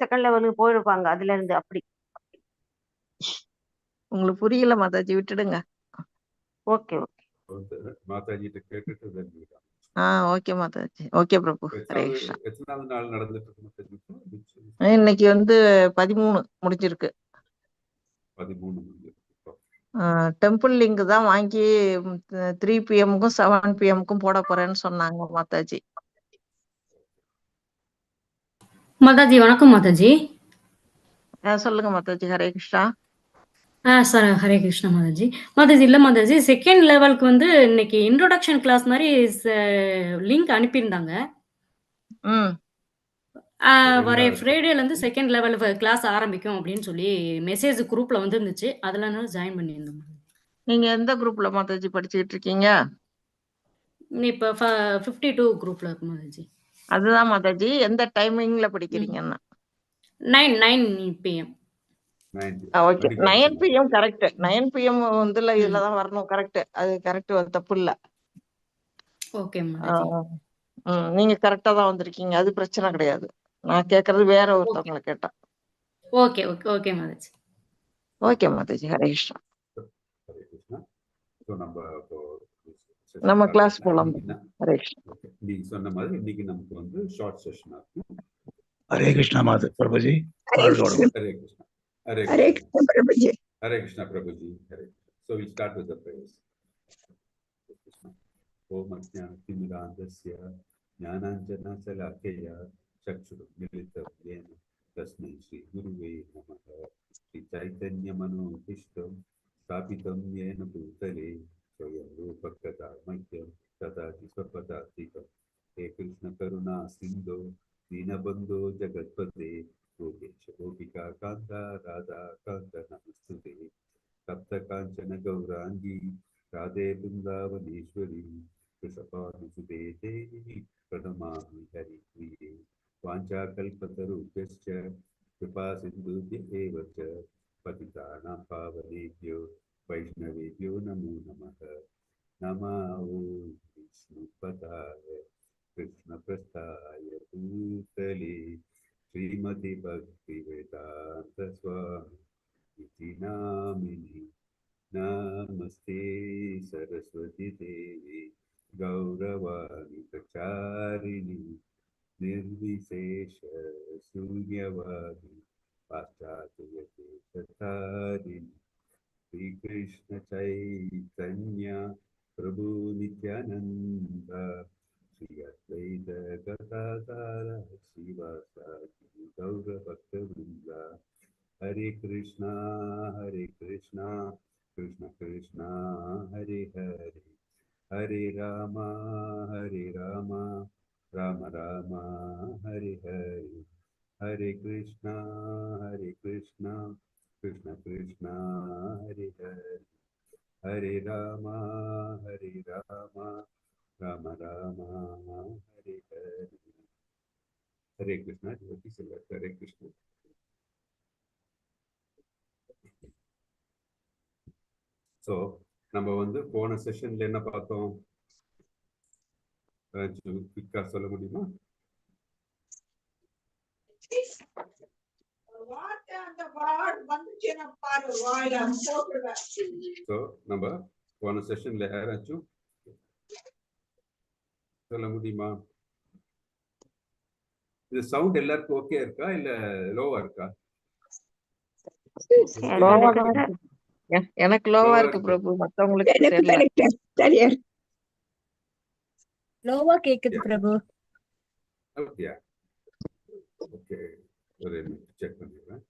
Second லெவலுக்கு போயிருப்பாங்க அதுல இருந்து அப்படி. உங்களுக்கு புரியல மாதாஜி, விட்டுடுங்க. Okay okay. மாதாஜிட்ட கேட்டுட்டு ஓகே மாதாஜி. ஓகே பிரபு. ஹரே கிருஷ்ணா. எத்தனாவது நாள் நடந்துட்டு இருக்கு? இன்னைக்கு 13 முடிஞ்சிருக்கு. 13 டெம்பிள் லிங்க் தான் வாங்கி 3 PM-க்கும் 7 PM-க்கும் போட போறேன்னு சொன்னாங்க மாதாஜி. மாதாஜி வணக்கம் மாதாஜி. சொல்லுங்க மாதாஜி. ஹரே கிருஷ்ணா. சார் ஹரே கிருஷ்ணா மாதாஜி. மாதாஜி இல்லை மாதாஜி, செகண்ட் லெவலுக்கு வந்து இன்னைக்கு இன்ட்ரோடக்ஷன் கிளாஸ் மாதிரி லிங்க் அனுப்பியிருந்தாங்க. வர ஃப்ரைடேலேருந்து செகண்ட் லெவல் கிளாஸ் ஆரம்பிக்கும் அப்படின்னு சொல்லி மெசேஜ் குரூப்ல வந்து இருந்துச்சு. அதில் ஜாயின் பண்ணியிருந்தோம். நீங்க எந்த குரூப்ல மாதாஜி படிச்சுக்கிட்டு இருக்கீங்க? இப்போ 52 குரூப்ல இருக்கு மாதாஜி. அதுதான் மாதாஜி, எந்த டைமிங்ல படிக்கிறீங்கன்னா? 9 PM. Okay, 9 PM correct. 9 PM இதுலதான் வரணும். கரெக்ட், அது கரெக்ட், தப்பு இல்ல. ஓகே மாதாஜி. நீங்க கரெக்டா தான் வந்திருக்கீங்க, அது பிரச்சனை கிடையாது. நான் கேக்குறது வேற ஒருத்தவங்களை கேட்டா. Okay okay okay Mataji. Okay Mataji. Hare Krishna. Hare Krishna. நம்ம கிளாஸ் போலாம். ஹரே கிருஷ்ணா. நீங்க சொன்ன மாதிரி இன்னைக்கு நமக்கு வந்து ஷார்ட் செஷனா இருக்கும். ஹரே கிருஷ்ணா மாதா Prabhuji. Hare Krishna. Hare Krishna Prabhuji. Hare Krishna Prabhuji. Hare. So we'll start with the prayers. ஓம் அஜ்ஞானதிமிராந்தஸ்ய ஞானாஞ்சன சலாக்கயா சக்ஷுருமிலிதம் யேன தஸ்மை ஸ்ரீ குருவே நமः. ஸ்ரீ சைத்தன்ய மனோபீஷ்டம் ஸ்தாபிதம் யேன பூதலே ஸ்வயம் ரூபகதா மஹ்யம் ததாதி ஸ்வபதாதிகம். ஹே கிருஷ்ண கருணா சிந்தோ दीनबन्धो जगत्पते गोपेश गोपिका कान्ता राधा कान्त नमस्तुते. सप्त काञ्चन गौराङ्गी राधे वृन्दावनेश्वरी वृषभानुसुते देवी प्रणमामि हरिप्रिये. वाञ्छाकल्पतरुभ्यश्च कृपा सिन्धुभ्य एव च पतितानां पावनेभ्यो वैष्णवेभ्यो नमो नमः. नमः ॐ विष्णुपदाय कृष्ण प्रस्थाय भूतले श्रीमति भक्ति वेदांत स्वामी नामिनी. नमस्ते सरस्वती देवी गौरवाणी प्रचारिणी निर्विशेष शून्यवादी पाश्चात्य देशधारिणी. श्री कृष्ण चैतन्य प्रभु नित्यानंद श्री अद्वैत गदाधर श्रीवासादि गौर भक्तवृंद. हरे कृष्णा कृष्ण कृष्णा हरे हरे. हरे राम राम राम हरे हरे. हरे कृष्णा कृष्ण कृष्णा हरे हरे. हरे राम राम राम हरे हरे. हरे कृष्णा. हरे कृष्ण. ஸோ நம்ம வந்து போன செஷன்ல என்ன பார்த்தோம்? குயிக்கா சொல்ல முடியுமா? ஸோ நம்ம போன செஷன்ல யாராச்சும் சொல்ல முடியுமா? இது சவுண்ட் எல்லாருக்கும் ஓகே இருக்கா இல்ல லோவா இருக்கா? எனக்கு லோவா இருக்கு பிரபு, மத்தவங்களுக்கு தெரியல. லோவா கேக்குது பிரபு. ஓகே ஓகே, ஒரு மினிட் செக் பண்ணிடுறேன்.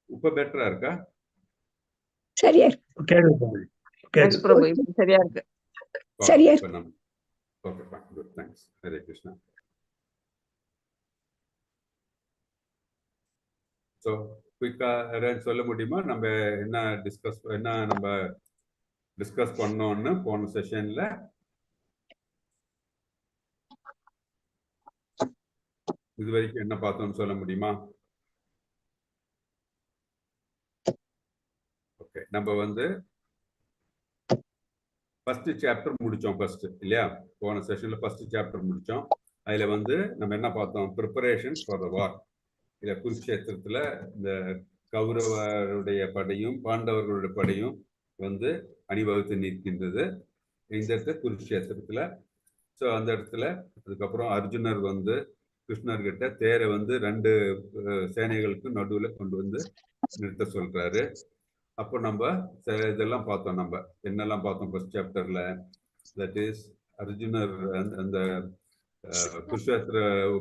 இப்ப பெட்டரா இருக்கா? சரியா பிரபு, சரியா இருக்கு. சரியா. Okay fine, good, thanks. Hare Krishna. So குயிக்கா யாராவது சொல்ல முடியுமா நம்ம என்ன டிஸ்கஸ் பண்ணோம்னு போன செஷன்ல? இது வரைக்கும் என்ன பார்த்தோம்னு சொல்ல முடியுமா? ஓகே, நம்ம வந்து ஃபர்ஸ்ட் சாப்டர் முடிச்சோம் ஃபர்ஸ்ட் இல்லையா? போன செஷன்ல ஃபர்ஸ்ட் சாப்டர் முடிச்சோம். அதுல வந்து நம்ம என்ன பார்த்தோம்? ப்ரிப்பரேஷன் ஃபார் த வார். இல்ல குருக்ஷேத்திரத்துல இந்த கௌரவருடைய படையும் பாண்டவர்களுடைய படையும் வந்து அணிவகுத்து நிற்கின்றது இந்த இடத்துல குருக்ஷேத்திரத்துல. ஸோ அந்த இடத்துல அதுக்கப்புறம் அர்ஜுனர் வந்து கிருஷ்ணர்கிட்ட தேரை வந்து 2 சேனைகளுக்கு நடுவில் கொண்டு வந்து நிறுத்த சொல்றாரு. அப்போ நம்ம இதெல்லாம் பார்த்தோம். நம்ம என்னெல்லாம் பார்த்தோம் ஃபர்ஸ்ட் சாப்டர்ல? தட் இஸ் அர்ஜுனர் அந்த குருஷேத்திர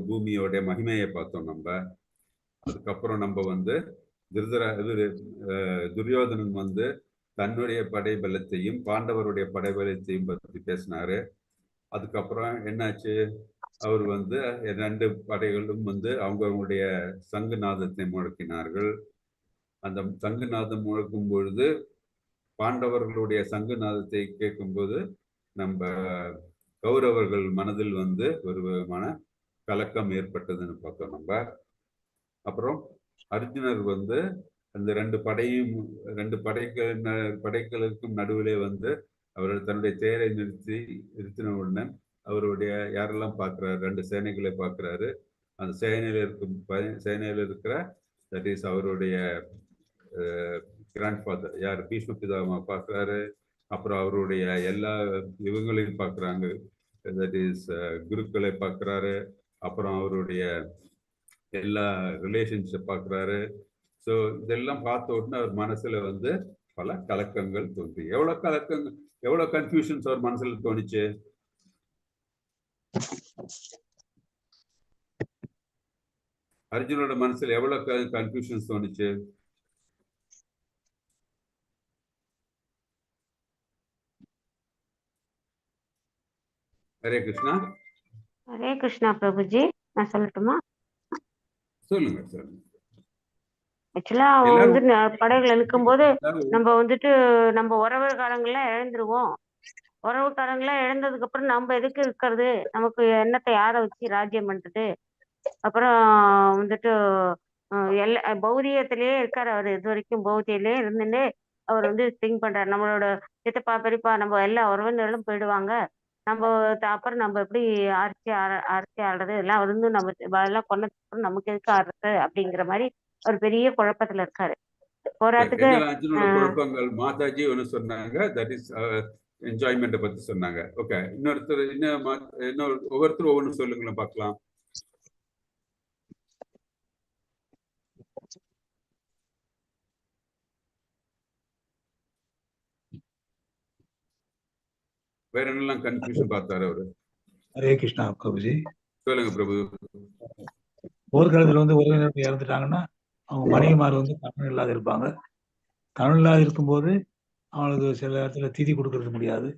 பூமியோட மகிமையை பார்த்தோம் நம்ம. அதுக்கப்புறம் நம்ம வந்து துரியோதனன் வந்து தன்னுடைய படை பலத்தையும் பாண்டவருடைய படை பலத்தையும் பற்றி பேசினாரு. அதுக்கப்புறம் என்னாச்சு? அவர் வந்து 2 படைகளும் வந்து அவங்களுடைய சங்குநாதத்தை முழக்கினார்கள். அந்த சங்குநாதம் முழக்கும் பொழுது பாண்டவர்களுடைய சங்குநாதத்தை கேட்கும்போது நம்ம கௌரவர்கள் மனதில் வந்து ஒரு விதமான கலக்கம் ஏற்பட்டதுன்னு பார்த்தோம் நம்ம. அப்புறம் அர்ஜுனர் வந்து அந்த 2 படைகளுக்கும் நடுவிலே வந்து அவர் தன்னுடைய தேரை நிறுத்தின உடனே அவருடைய யாரெல்லாம் பார்க்கிறாரு? 2 சேனைகளை பார்க்கிறாரு. அந்த சேனையில இருக்கிற தட் இஸ் அவருடைய கிராண்ட்ஃபாதர் யார்? பீஷ்ம பிதாமகா பார்க்கிறாரு. அப்புறம் அவருடைய எல்லா இவங்களையும் பார்க்குறாங்க, தட் இஸ் குருக்களை பார்க்குறாரு. அப்புறம் அவருடைய எல்லா ரிலேஷன்ஷிப் பார்க்குறாரு. ஸோ இதெல்லாம் பார்த்த உடனே அவர் மனசுல வந்து பல கலக்கங்கள் தோன்றி, எவ்வளவு கன்ஃபியூஷன்ஸ் அவர் மனசுல தோணுச்சு? அர்ஜுனோட மனசுல எவ்வளவு கன்ஃபியூஷன்ஸ் தோணுச்சு? ஹரே கிருஷ்ணா. ஹரே கிருஷ்ணா பிரபுஜி. நான் சொல்லட்டுமா? சொல்லுங்க. ஆக்சுவலா அவன் வந்து படைகளை நிற்கும் போது நம்ம வந்துட்டு நம்ம உறவு காலங்கள்ல இழந்துருவோம். உறவு காலங்கள்ல இழந்ததுக்கு அப்புறம் நம்ம எதுக்கு இருக்கிறது? நமக்கு எண்ணத்தை யாரை வச்சு ராஜ்யம் பண்றது? அப்புறம் வந்துட்டு எல்லா பௌதிகத்திலேயே இருக்காரு அவர். இது வரைக்கும் பௌதியிலே இருந்துட்டு அவர் வந்து திங்க் பண்றாரு. நம்மளோட சித்தப்பா பெரியப்பா நம்ம எல்லா உறவினர்களும் போயிடுவாங்க. நம்ம அப்புறம் நம்ம எப்படி அரிசி ஆடுறது? எல்லாம் வந்து நம்ம எல்லாம் கொன்னதுக்கு நமக்கு எதுக்கு ஆடுறது அப்படிங்கிற மாதிரி ஒரு பெரிய குழப்பத்துல இருக்காரு. போராட்டத்துக்கு குழப்பங்கள். மாதாஜி ஒன்று சொன்னாங்க, தட் இஸ் என்ஜாய்மெண்ட்டை பத்தி சொன்னாங்க. ஓகே, இன்னொரு ஒவ்வொருத்தரும் ஒவ்வொன்று சொல்லுங்களேன் பார்க்கலாம். வேற என்னெல்லாம் கன்ஃபியூஷன் பார்த்தாரு அவரு? ஹரே கிருஷ்ணா பிரபுஜி. சொல்லுங்க பிரபு. போர்க்களத்தில் வந்து உறவினர்கள் இறந்துட்டாங்கன்னா அவங்க மனைவிமார் வந்து கணவன் இல்லாத இருப்பாங்க. கணவன் இல்லாத இருக்கும்போது அவங்களுக்கு சில இடத்துல திதி கொடுக்கறது முடியாது.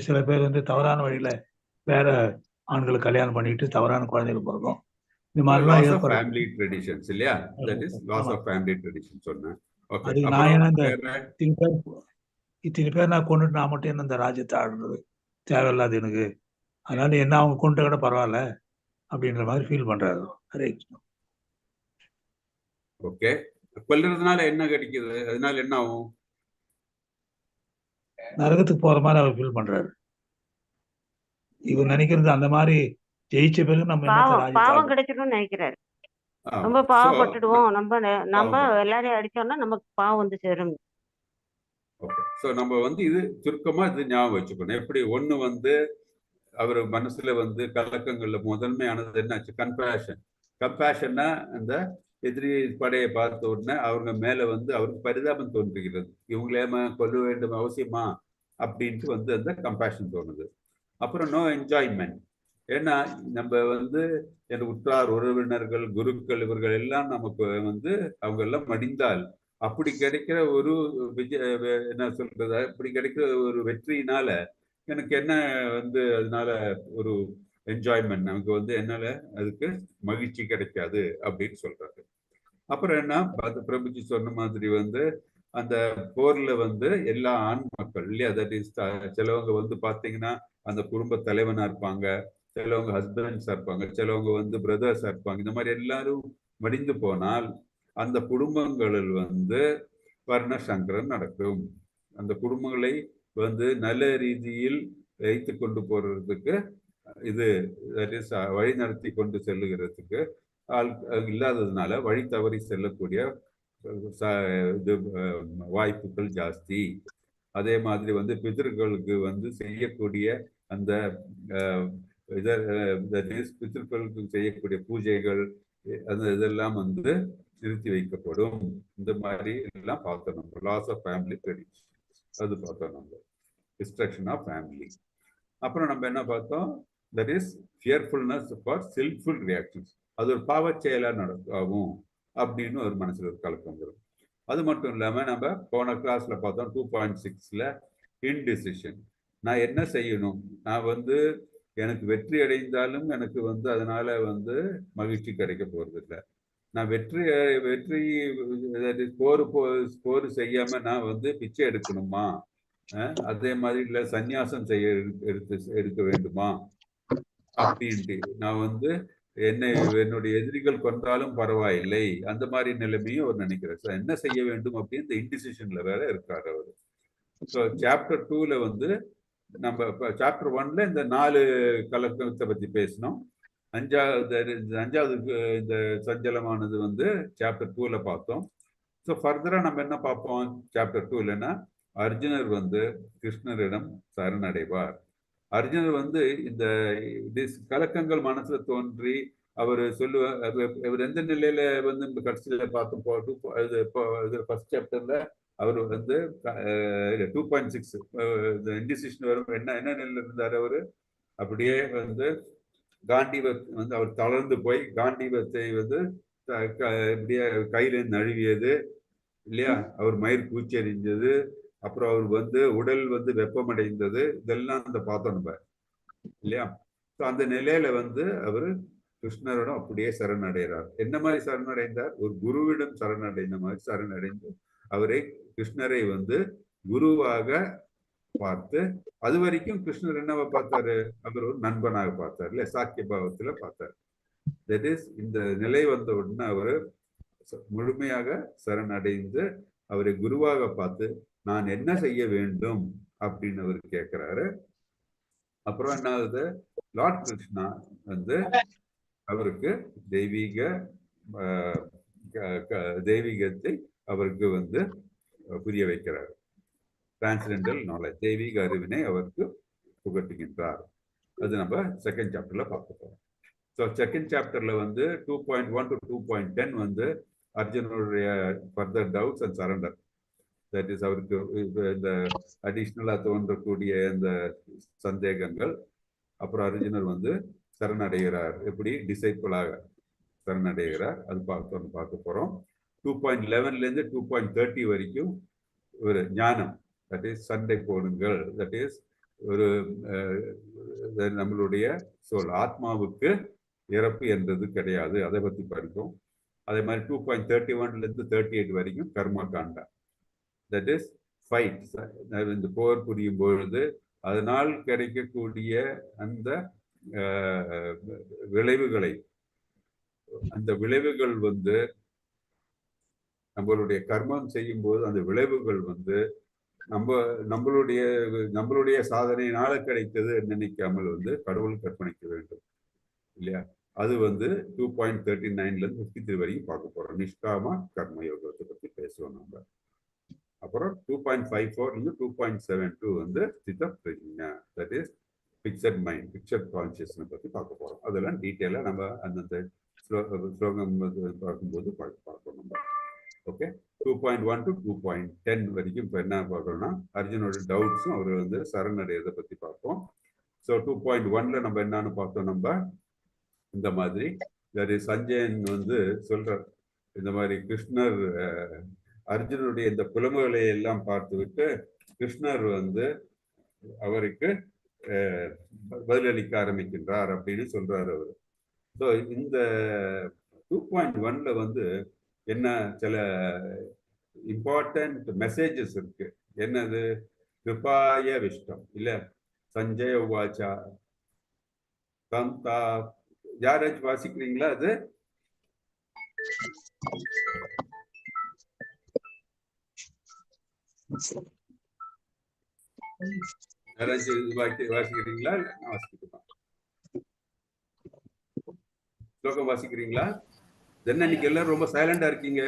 சில பேர் வந்து தவறான வழியில வேற ஆண்களை கல்யாணம் பண்ணிட்டு தவறான குழந்தைகள் பிறக்கும். இந்த மாதிரிலாம் ஃபேமிலி ட்ரெடிஷன்ஸ் இல்லையா? That is loss of family tradition சொன்னேன். அதுக்கு நான் ஏன்னா இத்தனை பேர் நான் கொண்டுட்டு நான் மட்டும் என்ன இந்த ராஜ்யத்தை ஆடுறது தேவையில்லாது எனக்கு, அதனால என்ன அவங்க கொண்டு கூட பரவாயில்ல அப்படின்ற மாதிரி ஃபீல் பண்றாரு. ஹரே கிருஷ்ணா. ஓகே, கொல்றதுனால என்ன கிடைக்குது? அதனால என்ன ஆகும்? நரகத்துக்கு போற மாதிரி அவர் ஃபீல் பண்றாரு. இவர் நினைக்கிறது அந்த மாதிரி ஜெயிச்ச பிறகு நம்ம பாவம் கிடைச்சிடும் நினைக்கிறாரு. ரொம்ப பாவப்பட்டுடுவோம், நம்ம எல்லாரையும் அடிச்சோம்னா நமக்கு பாவம் வந்து சேரும். ஓகே, ஸோ நம்ம வந்து இது சுருக்கமா இது ஞாபகம் வச்சுக்கணும். எப்படி ஒண்ணு வந்து அவர் மனசுல வந்து கலக்கங்கள்ல முதன்மையானது என்னாச்சு? கம்பேஷன்னா அந்த எதிரி படையை பார்த்த உடனே அவங்க மேல வந்து அவருக்கு பரிதாபம் தோன்றுகிறது. இவங்களேமா கொல்ல வேண்டும் அவசியமா அப்படின்ட்டு வந்து அந்த கம்பேஷன் தோணுது. அப்புறம் நோ என்ஜாய்மெண்ட். ஏன்னா நம்ம வந்து என் உற்றார் உறவினர்கள் குருக்கள் இவர்கள் எல்லாம் நமக்கு வந்து அவங்க எல்லாம் மடிந்தால் அப்படி கிடைக்கிற ஒரு என்ன சொல்றது, அப்படி கிடைக்கிற ஒரு வெற்றியினால எனக்கு என்ன வந்து அதனால ஒரு என்ஜாய்மெண்ட் நமக்கு வந்து என்னால அதுக்கு மகிழ்ச்சி கிடைக்காது அப்படின்னு சொல்றாரு. அப்புறம் என்ன பிரபுஜி சொன்ன மாதிரி வந்து அந்த போர்ல வந்து எல்லா ஆண் மக்கள் இல்லையா, தட் இஸ் சிலவங்க வந்து பாத்தீங்கன்னா அந்த குடும்ப தலைவனா இருப்பாங்க, சிலவங்க ஹஸ்பண்ட்ஸா இருப்பாங்க, சிலவங்க வந்து பிரதர்ஸா இருப்பாங்க. இந்த மாதிரி எல்லாரும் மடிந்து போனால் அந்த குடும்பங்களில் வந்து வர்ண சங்கரம் நடக்கும். அந்த குடும்பங்களை வந்து நல்ல ரீதியில் வைத்து கொண்டு போறதுக்கு இது வழி நடத்தி கொண்டு செல்லுகிறதுக்கு ஆள் இல்லாததுனால வழி தவறி செல்லக்கூடிய இது வாய்ப்புகள் ஜாஸ்தி. அதே மாதிரி வந்து பிதர்களுக்கு வந்து செய்யக்கூடிய அந்த பிதர்களுக்கு செய்யக்கூடிய பூஜைகள் அந்த இதெல்லாம் வந்து நிறுத்தி வைக்கப்படும். இந்த மாதிரி எல்லாம் பார்த்தோம் நம்ம. லாஸ் ஆஃப் ஃபேமிலி ட்ரெடிஷன் அது பார்த்தோம் நம்ம. Destruction of family. அப்புறம் நம்ம என்ன பார்த்தோம்? That is fearfulness for sinful reactions. அது ஒரு பாவச் செயலா நடக்கும் அப்படின்னு ஒரு மனசுல ஒரு கலக்கம் வரும். அது மட்டும் இல்லாம நம்ம போன கிளாஸ்ல பார்த்தோம் 2.6ல இன்டிசிஷன். நான் என்ன செய்யணும்? நான் வந்து எனக்கு வெற்றி அடைந்தாலும் எனக்கு வந்து அதனால வந்து மகிழ்ச்சி கிடைக்க போறது இல்லை. நான் வெற்றி போர் செய்யாம நான் வந்து பிச்சை எடுக்கணுமா? அதே மாதிரி இல்ல சந்நியாசம் எடுக்க வேண்டுமா அப்படின்ட்டு நான் வந்து என்னுடைய எதிரிகள் கொண்டாலும் பரவாயில்லை அந்த மாதிரி நிலைமையும் அவர் நினைக்கிறார். என்ன செய்ய வேண்டும் அப்படின்னு இந்த இன்டிசிஷன்ல வேற இருக்காரு அவரு. ஸோ சாப்டர் 2ல வந்து நம்ம சாப்டர் 1ல இந்த 4 கலக்கத்தை பத்தி பேசினோம். அஞ்சாவது இந்த சஞ்சலமானது வந்து சாப்டர் 2ல பார்த்தோம். ஸோ ஃபர்தரா நம்ம என்ன பார்ப்போம் சாப்டர் 2லன்னா அர்ஜுனர் வந்து கிருஷ்ணரிடம் சரணடைவார். அர்ஜுனர் வந்து இந்த கலக்கங்கள் மனசுல தோன்றி அவர் சொல்லுவார். அவர் எந்த நிலையில வந்து இந்த கடைசியில பார்த்தோம் ஃபர்ஸ்ட் சாப்டர்ல அவர் வந்து 2.6 இன்டிசிஷன் வரும். என்ன நிலையில இருந்தார் அவரு? அப்படியே வந்து காண்டீவம் வந்து அவர் தளர்ந்து போய் காண்டீவத்தை வந்து இப்படியே கையில நழுவியது இல்லையா? அவர் மயிர் பூச்செறிஞ்சது, அப்புறம் அவர் வந்து உடல் வந்து வெப்பமடைந்தது, இதெல்லாம் அந்த பார்த்தோம் நம்ம இல்லையா? ஸோ அந்த நிலையில வந்து அவர் கிருஷ்ணரிடம் அப்படியே சரணடைகிறார். என்ன மாதிரி சரணடைந்தார்? ஒரு குருவிடம் சரணடைந்த மாதிரி சரணடைந்து அவரை கிருஷ்ணரை வந்து குருவாக பார்த்து, அது வரைக்கும் கிருஷ்ணர் என்னவா பார்த்தாரு? அவர் ஒரு நண்பனாக பார்த்தார் இல்ல, சாக்கிய பாவத்துல பார்த்தார். தட் இஸ் இந்த நிலை வந்த உடனே அவரு முழுமையாக சரணடைந்து அவரை குருவாக பார்த்து நான் என்ன செய்ய வேண்டும் அப்படின்னு அவர் கேட்கிறாரு. அப்புறம் என்ன ஆகுது? லார்ட் கிருஷ்ணா வந்து அவருக்கு தெய்வீகத்தை அவருக்கு வந்து புரிய வைக்கிறார். டிரான்செண்டல் நாலேஜ், தெய்வீக அறிவினை அவருக்கு புகட்டுகின்றார். அது நம்ம செகண்ட் சாப்டர்ல பார்க்க போறோம். ஸோ செகண்ட் சாப்டர்ல வந்து 2.1 to 2.10 வந்து அர்ஜுனுடைய further doubts and surrender. That is அவருக்கு இந்த அடிஷ்னலா தோன்றக்கூடிய இந்த சந்தேகங்கள். அப்புறம் அர்ஜுனர் வந்து சரணடைகிறார், எப்படி டிசைபிளாக சரணடைகிறார், அது பார்க்க போறோம். 2.11லேருந்து 2.30 வரைக்கும் ஒரு ஞானம், தட் இஸ் சண்டை போடுங்கள், தட் இஸ் ஒரு நம்மளுடைய சொல் ஆத்மாவுக்கு இறப்பு என்றது கிடையாது, அதை பற்றி படிக்கும். அதே மாதிரி 2.31லேருந்து 38 வரைக்கும் கர்மா காண்டா, தட் இஸ் ஃபைட், இந்த போர் புரியும் பொழுது அதனால் கிடைக்கக்கூடிய அந்த விளைவுகளை, அந்த விளைவுகள் வந்து நம்மளுடைய கர்மம் செய்யும் போது அந்த விளைவுகள் வந்து நம்மளுடைய சாதனையினால கிடைத்தது நினைக்காமல் வந்து கடவுள் கற்பனைக்க வேண்டும் இல்லையா? அது வந்து 2.39லேருந்து 53 வரைக்கும் பார்க்க போறோம். நிஷ்காம கர்ம யோகத்தை பத்தி பேசுவோம் நம்ம. அப்புறம் 2.54 2.72 வந்து ஸ்தித பிரஜ்ஞா, that is fixed mind, fixed consciousness பத்தி பார்க்க போறோம். அதெல்லாம் டீட்டெயிலா நம்ம அந்தந்த ஸ்லோகம் பார்க்கும்போது பார்ப்போம் நம்ம. ஓகே, 2.1 to 2.10 வரைக்கும் இப்போ என்ன பார்க்கணும்னா அர்ஜுனோட டவுட்ஸும் அவர் வந்து சரணடைறதை பத்தி பார்ப்போம். ஸோ 2.1ல நம்ம என்னன்னு பார்த்தோம், நம்ம இந்த மாதிரி சஞ்சயன் வந்து சொல்றார், இந்த மாதிரி கிருஷ்ணர் அர்ஜுனுடைய இந்த புலம்புகளை எல்லாம் பார்த்துவிட்டு கிருஷ்ணர் வந்து அவருக்கு பதிலளிக்க ஆரம்பிக்கின்றார் அப்படின்னு சொல்றாரு அவர். ஸோ இந்த 2.1ல வந்து என்ன சில இம்பார்ட்டன்ட் மெசேஜஸ் இருக்கு. என்னது? கிருபாய விஷ்டம் இல்ல, சஞ்சய உவாச்சா தம் தா யாராச்சும் வாசிக்கிறீங்களா? அது யாராச்சும் வாசிக்கிறீங்களா? நான் வாசிக்கிறேன். ஸ்லோகம் வாசிக்கிறீங்களா? என்ன இன்னைக்கு எல்லாரும் ரொம்ப சைலண்டா இருக்கீங்க?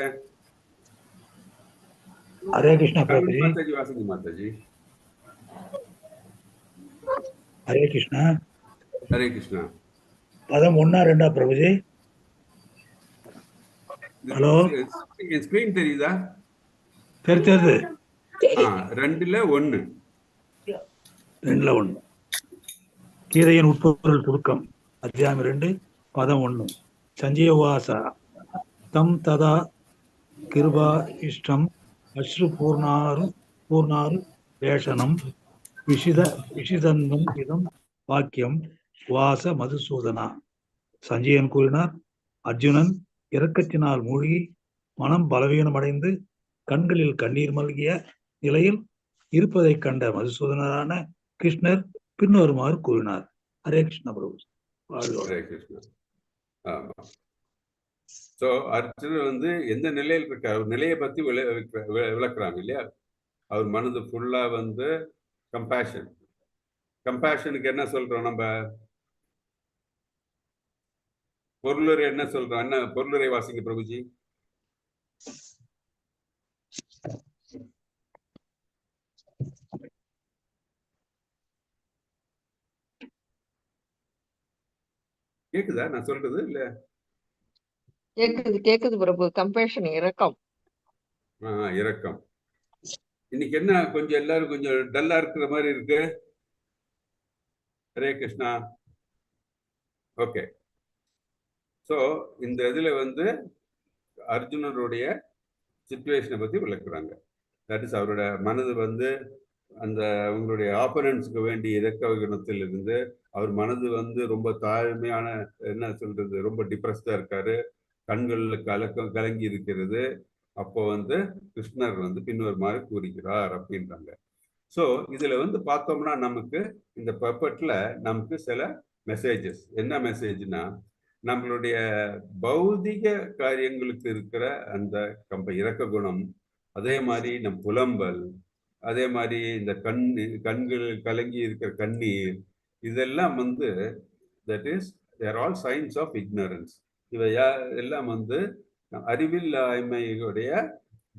ஹரே கிருஷ்ணா பிரபுஜி. மாதாஜி வாசிங்க மாதாஜி. ஹரே கிருஷ்ணா. ஹரே கிருஷ்ணா. பதம் 1 2 பிரபுஜி? ஹலோ, ஸ்கிரீன் தெரியுதா? தெரியுது. 2ல 1. 2ல 1. கீதையின் உட்பொருள் சுருக்கம். அத்தியாயம் 2 பதம் 1. சஞ்சய உவாசா தம் ததா கிருபா இஷ்டம் அஸ்ரு பூர்ணாரு வேஷனம் விஷிதந்தம் இதம் வாக்கியம் வாச மதுசூதனா. சஞ்சயன் கூறினார், அர்ஜுனன் இரக்கத்தினால் மூழ்கி மனம் பலவீனமடைந்து கண்களில் கண்ணீர் மல்கிய நிலையில் இருப்பதைக் கண்ட மதுசூதனரான கிருஷ்ணர் பின்வருமாறு கூறினார். ஹரே கிருஷ்ண பிரபு. ஹரே கிருஷ்ணா. ஆமா. ஸோ அர்ஜுனர் வந்து எந்த நிலையில் இருக்கார், அவர் நிலையை பத்தி விளக்குறாங்க இல்லையா? அவர் மனது ஃபுல்லா வந்து கம்பேஷன். கம்பேஷனுக்கு என்ன சொல்றோம் நம்ம? பொருளுரை என்ன சொல்றோம்? என்ன பொருளுரை வாசிங்க பிரபுஜி. கேக்குதா நான் சொல்றது? இல்ல கேக்குது பிரபு. கம்பேஷன், இரக்கம். இரக்கம். இன்னைக்கு என்ன கொஞ்சம் எல்லாரும் கொஞ்சம் டல்லா இருக்கிற மாதிரி இருக்கு. ஹரே கிருஷ்ணா. ஓகே. ஸோ இந்த இதுல வந்து அர்ஜுனருடைய சிச்சுவேஷனை பத்தி விளக்குறாங்க. தட் இஸ் அவரோட மனது வந்து அந்த அவங்களுடைய ஆப்பனன்ஸுக்கு வேண்டிய இரக்க குணத்தில் இருந்து அவர் மனது வந்து ரொம்ப தாழ்மையான, என்ன சொல்றது, ரொம்ப டிப்ரெஸ்டா இருக்காரு, கண்கள்ல கலங்கி இருக்கிறது. அப்போ வந்து கிருஷ்ணர் வந்து பின்வருமாறு கூறுகிறார் அப்படின்றாங்க. ஸோ இதுல வந்து பார்த்தோம்னா நமக்கு இந்த பர்பட்ல நமக்கு சில மெசேஜஸ். என்ன மெசேஜ்னா, நம்மளுடைய பௌதிக காரியங்களுக்கு இருக்கிற அந்த இரக்க குணம், அதே மாதிரி நம் புலம்பல், அதே மாதிரி இந்த கண்கள் கலங்கி இருக்கிற கண்ணீர், இதெல்லாம் வந்து that is their all signs of ignorance. இவை எல்லாம் வந்து அறிவில்லாய்மையுடைய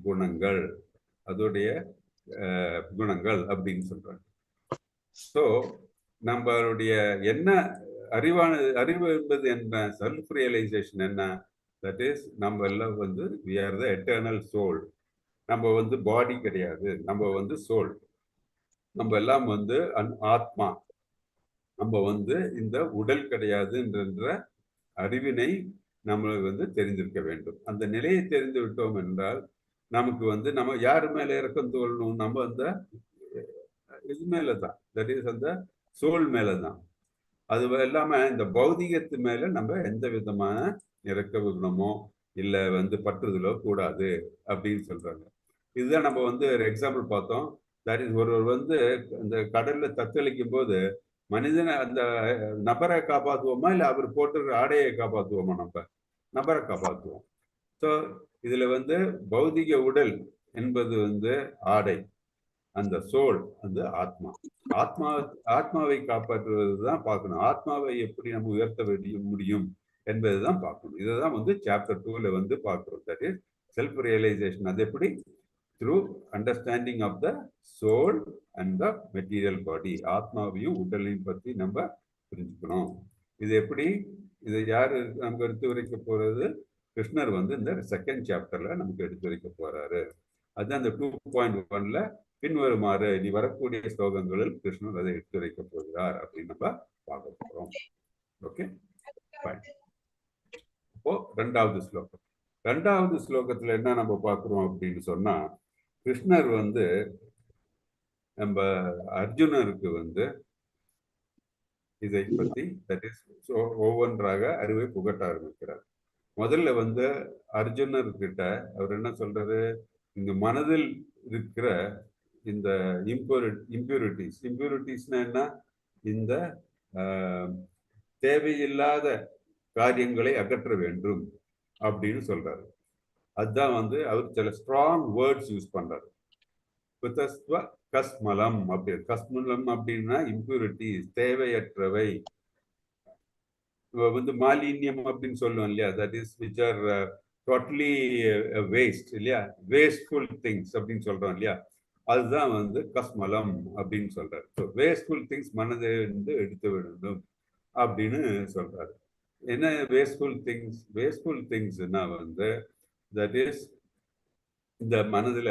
குணங்கள், அதோடைய குணங்கள் அப்படின்னு சொல்றாங்க. ஸோ நம்மளுடைய என்ன அறிவு என்பது என்ன, செல்ஃப் ரியலைசேஷன் என்ன, தட் இஸ் நம்ம எல்லாம் வந்து we are the eternal soul. நம்ம வந்து பாடி கிடையாது, நம்ம வந்து சோல். நம்ம எல்லாம் வந்து ஆத்மா. நம்ம வந்து இந்த உடல் கிடையாதுன்ற அறிவினை நம்ம வந்து தெரிந்திருக்க வேண்டும். அந்த நிலையை தெரிந்து விட்டோம் என்றால் நமக்கு வந்து நம்ம யாரு மேல இறக்கம் தோழணும்? நம்ம அந்த இது மேலதான், தட் இஸ் அந்த சோல் மேலதான். அது இல்லாம இந்த பௌதிகத்து மேல நம்ம எந்த விதமான இறக்க குணமோ இல்ல வந்து பற்றுதலோ கூடாது அப்படின்னு சொல்றாங்க. இதுதான் நம்ம வந்து ஒரு எக்ஸாம்பிள் பார்த்தோம். தட் இஸ் ஒருவர் வந்து இந்த கடல்ல தத்தளிக்கும் போது மனிதனை அந்த நபரை காப்பாற்றுவோமா இல்லை அவர் போட்டு ஆடையை காப்பாற்றுவோமா? நம்ம நபரை காப்பாற்றுவோம். ஸோ இதுல வந்து பௌதிக உடல் என்பது வந்து ஆடை, அந்த சோல் வந்து ஆத்மா. ஆத்மாவை காப்பாற்றுவது தான் பார்க்கணும். ஆத்மாவை எப்படி நம்ம உயர்த்த முடியும் என்பதுதான் பார்க்கணும். இதுதான் வந்து சாப்டர் 2ல வந்து பார்க்கிறோம். That is self realisation. அது எப்படி? Through understanding of the soul and the material body. ஆத்மாவையும் உடலையும் பற்றி நம்ம புரிஞ்சுக்கணும். இது எப்படி? இது யாரு நமக்கு எடுத்து வைக்க போறது? கிருஷ்ணர் வந்து இந்த 2nd சாப்டர்ல நமக்கு எடுத்து வைக்க போறாரு. அதுதான் அந்த 2.1ல பின்வருமாறு இனி வரக்கூடிய ஸ்லோகங்களில் கிருஷ்ணர் அதை எடுத்து வைக்க போகிறார் அப்படின்னு நம்ம பார்க்க போறோம். ஓகே, இப்போ 2வது ஸ்லோகம். 2வது ஸ்லோகத்துல என்ன நம்ம பார்க்கிறோம் அப்படின்னு சொன்னா, கிருஷ்ணர் வந்து நம்ம அர்ஜுனருக்கு வந்து இதை பத்தி தட் இஸ் ஒவ்வொன்றாக அறிவை புகட்ட ஆரம்பிக்கிறார். முதல்ல வந்து அர்ஜுனர்கிட்ட அவர் என்ன சொல்றாரு? இங்க மனதில் இருக்கிற இந்த இம்பியூரிட்டிஸ்னா என்ன? இந்த தேவையில்லாத காரியங்களை அகற்ற வேண்டும் அப்படின்னு சொல்றாரு. அதுதான் வந்து அவர் சில ஸ்ட்ராங் வேர்ட்ஸ் யூஸ் பண்றாரு. குதஸ்வ கஸ்மலம் அப்படி, கஸ்மலம் அப்படின்னா இம்பியூரிட்டி, தேவையற்றவை. வந்து மாலின்யம் அப்படின்னு சொல்லுவோம் இல்லையா, that is which are totally waste இல்லையா, வேஸ்ட்ஃபுல் திங்ஸ் அப்படின்னு சொல்றோம் இல்லையா, அதுதான் வந்து கஸ்மலம் அப்படின்னு சொல்றாரு. ஸோ வேஸ்ட்ஃபுல் திங்ஸ் மனதை வந்து எடுத்து வேண்டும் அப்படின்னு சொல்றாரு. என்ன வேஸ்ட்ஃபுல் திங்ஸ்? வேஸ்ட்ஃபுல் திங்ஸ்னா வந்து தட் இஸ் இந்த மனதுல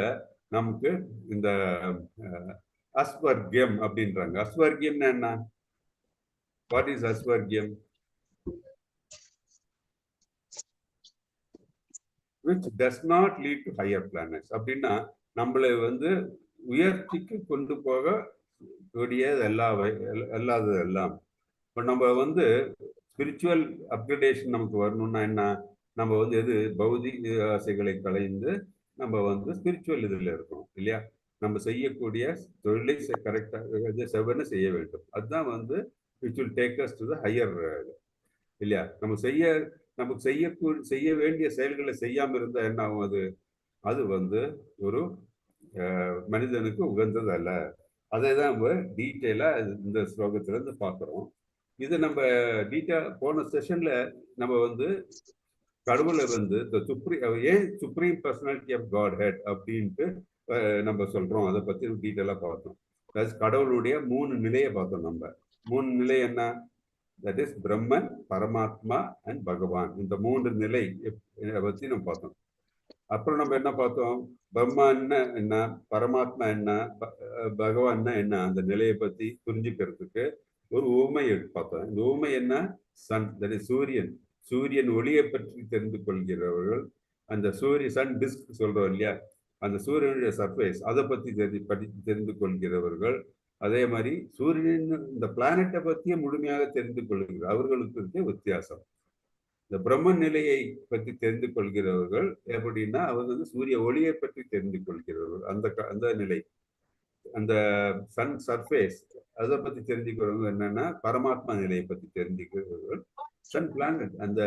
நமக்கு இந்த அஸ்வர்கியம் அப்படின்றாங்க. அஸ்வர்கியம்னா என்ன? வாட் இஸ் அஸ்வர்கியம்? which does not lead to higher planets. அப்படின்னா நம்மளை வந்து உயர்ச்சிக்கு கொண்டு போக கூடியது அல்லாதது எல்லாம். இப்போ நம்ம வந்து ஸ்பிரிச்சுவல் அப்கிரேடேஷன் நமக்கு வரணும்னா என்ன? நம்ம வந்து எது பௌதிக ஆசைகளை களைந்து நம்ம வந்து ஸ்பிரிச்சுவல் இதில் இருக்கணும் இல்லையா. நம்ம செய்யக்கூடிய தொழிலை கரெக்டாக செவ்வன செய்ய வேண்டும். அதுதான் வந்து which will take us to the higher இல்லையா. நமக்கு செய்ய வேண்டிய செயல்களை செய்யாம இருந்தா என்ன ஆகும்? அது வந்து ஒரு மனிதனுக்கு உகந்தது அல்ல. அதை தான் நம்ம டீட்டெயிலா இந்த ஸ்லோகத்துல இருந்து பார்க்குறோம். இது நம்ம போன செஷன்ல நம்ம வந்து கடவுளை வந்து ஏன் supreme personality of Godhead அப்படின்ட்டு நம்ம சொல்றோம். அதை பத்தி டீட்டெயிலா பார்த்தோம். கடவுளுடைய 3 நிலையை பார்த்தோம். நம்ம 3 நிலை என்ன? தட் இஸ் பிரம்மன், பரமாத்மா அண்ட் பகவான். இந்த 3 நிலை பத்தி நம்ம பார்த்தோம். அப்புறம் நம்ம என்ன பார்த்தோம்? பிரம்மான்னா என்ன, பரமாத்மா என்ன, பகவான்னா என்ன, அந்த நிலையை பத்தி புரிஞ்சுக்கிறதுக்கு ஒரு ஊமை பார்த்தோம். இந்த ஊமை என்ன? சன், தட் இஸ் சூரியன். சூரியன் ஒளியை பற்றி தெரிந்து கொள்கிறவர்கள், அந்த சன் டிஸ்க் சொல்றோம் இல்லையா, அந்த சூரியனுடைய சர்ஃபேஸ் அதை பத்தி தெரிந்து கொள்கிறவர்கள். அதே மாதிரி சூரியன் இந்த பிளானட்டை பற்றியே முழுமையாக தெரிந்து கொள்கிற அவர்களுக்கு இருக்க வித்தியாசம். இந்த பிரம்மன் நிலையை பற்றி தெரிந்து கொள்கிறவர்கள் எப்படின்னா அவங்க வந்து சூரிய ஒளியை பற்றி தெரிந்து கொள்கிறவர்கள். அந்த நிலை, அந்த சன் சர்ஃபேஸ் அதை பற்றி தெரிஞ்சுக்கிறவங்க என்னன்னா பரமாத்மா நிலையை பற்றி தெரிஞ்சுக்கிறவர்கள். சன் பிளானட், அந்த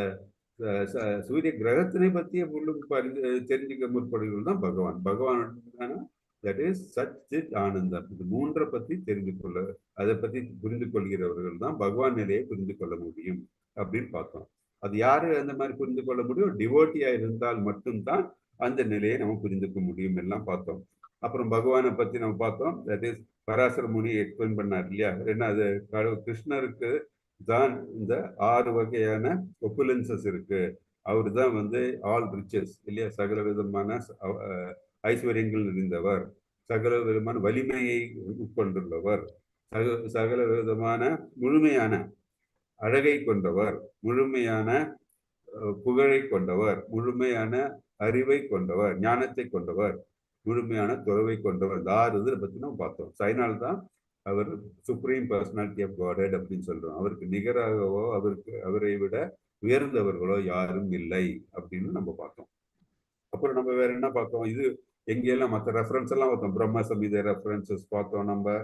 சூரிய கிரகத்தினை பற்றிய தெரிஞ்சுக்க முற்படுகிறது தான் பகவான். பகவான் தட் இஸ் சச்சித் ஆனந்தம். இது 3 பற்றி அதை பற்றி புரிந்து கொள்கிறவர்கள் தான் பகவான் நிலையை புரிந்து கொள்ள முடியும் அப்படின்னு பார்த்தோம். அது யாரு அந்த மாதிரி புரிந்து கொள்ள முடியும்? டிவோட்டியா இருந்தால் மட்டும்தான் அந்த நிலையை நம்ம புரிந்துக்க முடியும் எல்லாம் பார்த்தோம். அப்புறம் பகவானை பத்தி நம்ம பார்த்தோம். That is Parashara Muni explain பண்ணார் இல்லையா. ஏன்னா அது கிருஷ்ணருக்கு தான் இந்த 6 வகையான ஒப்புலன்சஸ் இருக்கு. அவரு தான் வந்து ஆல் ரிச்சஸ் இல்லையா, சகல விதமான ஐஸ்வர்யங்கள் இருந்தவர், சகல விதமான வலிமையை உட்கொண்டுள்ளவர், சகல விதமான முழுமையான அழகை கொண்டவர், முழுமையான புகழை கொண்டவர், முழுமையான அறிவை கொண்டவர், ஞானத்தை கொண்டவர், முழுமையான துறவை கொண்டவர். இந்த 6 இதை பற்றி நம்ம பார்த்தோம். அதனால்தான் அவர் சுப்ரீம் பர்சனாலிட்டி ஆஃப் காட் அப்படின்னு சொல்றோம். அவருக்கு நிகராகவோ அவரை விட உயர்ந்தவர்களோ யாரும் இல்லை அப்படின்னு நம்ம பார்த்தோம். அப்புறம் நம்ம வேற என்ன பார்த்தோம்? இது எங்கெல்லாம் மற்ற ரெஃபரன்ஸ் எல்லாம் பார்த்தோம். பிரம்ம சம்ஹிதை ரெஃபரன்சஸ் பார்த்தோம் நம்ம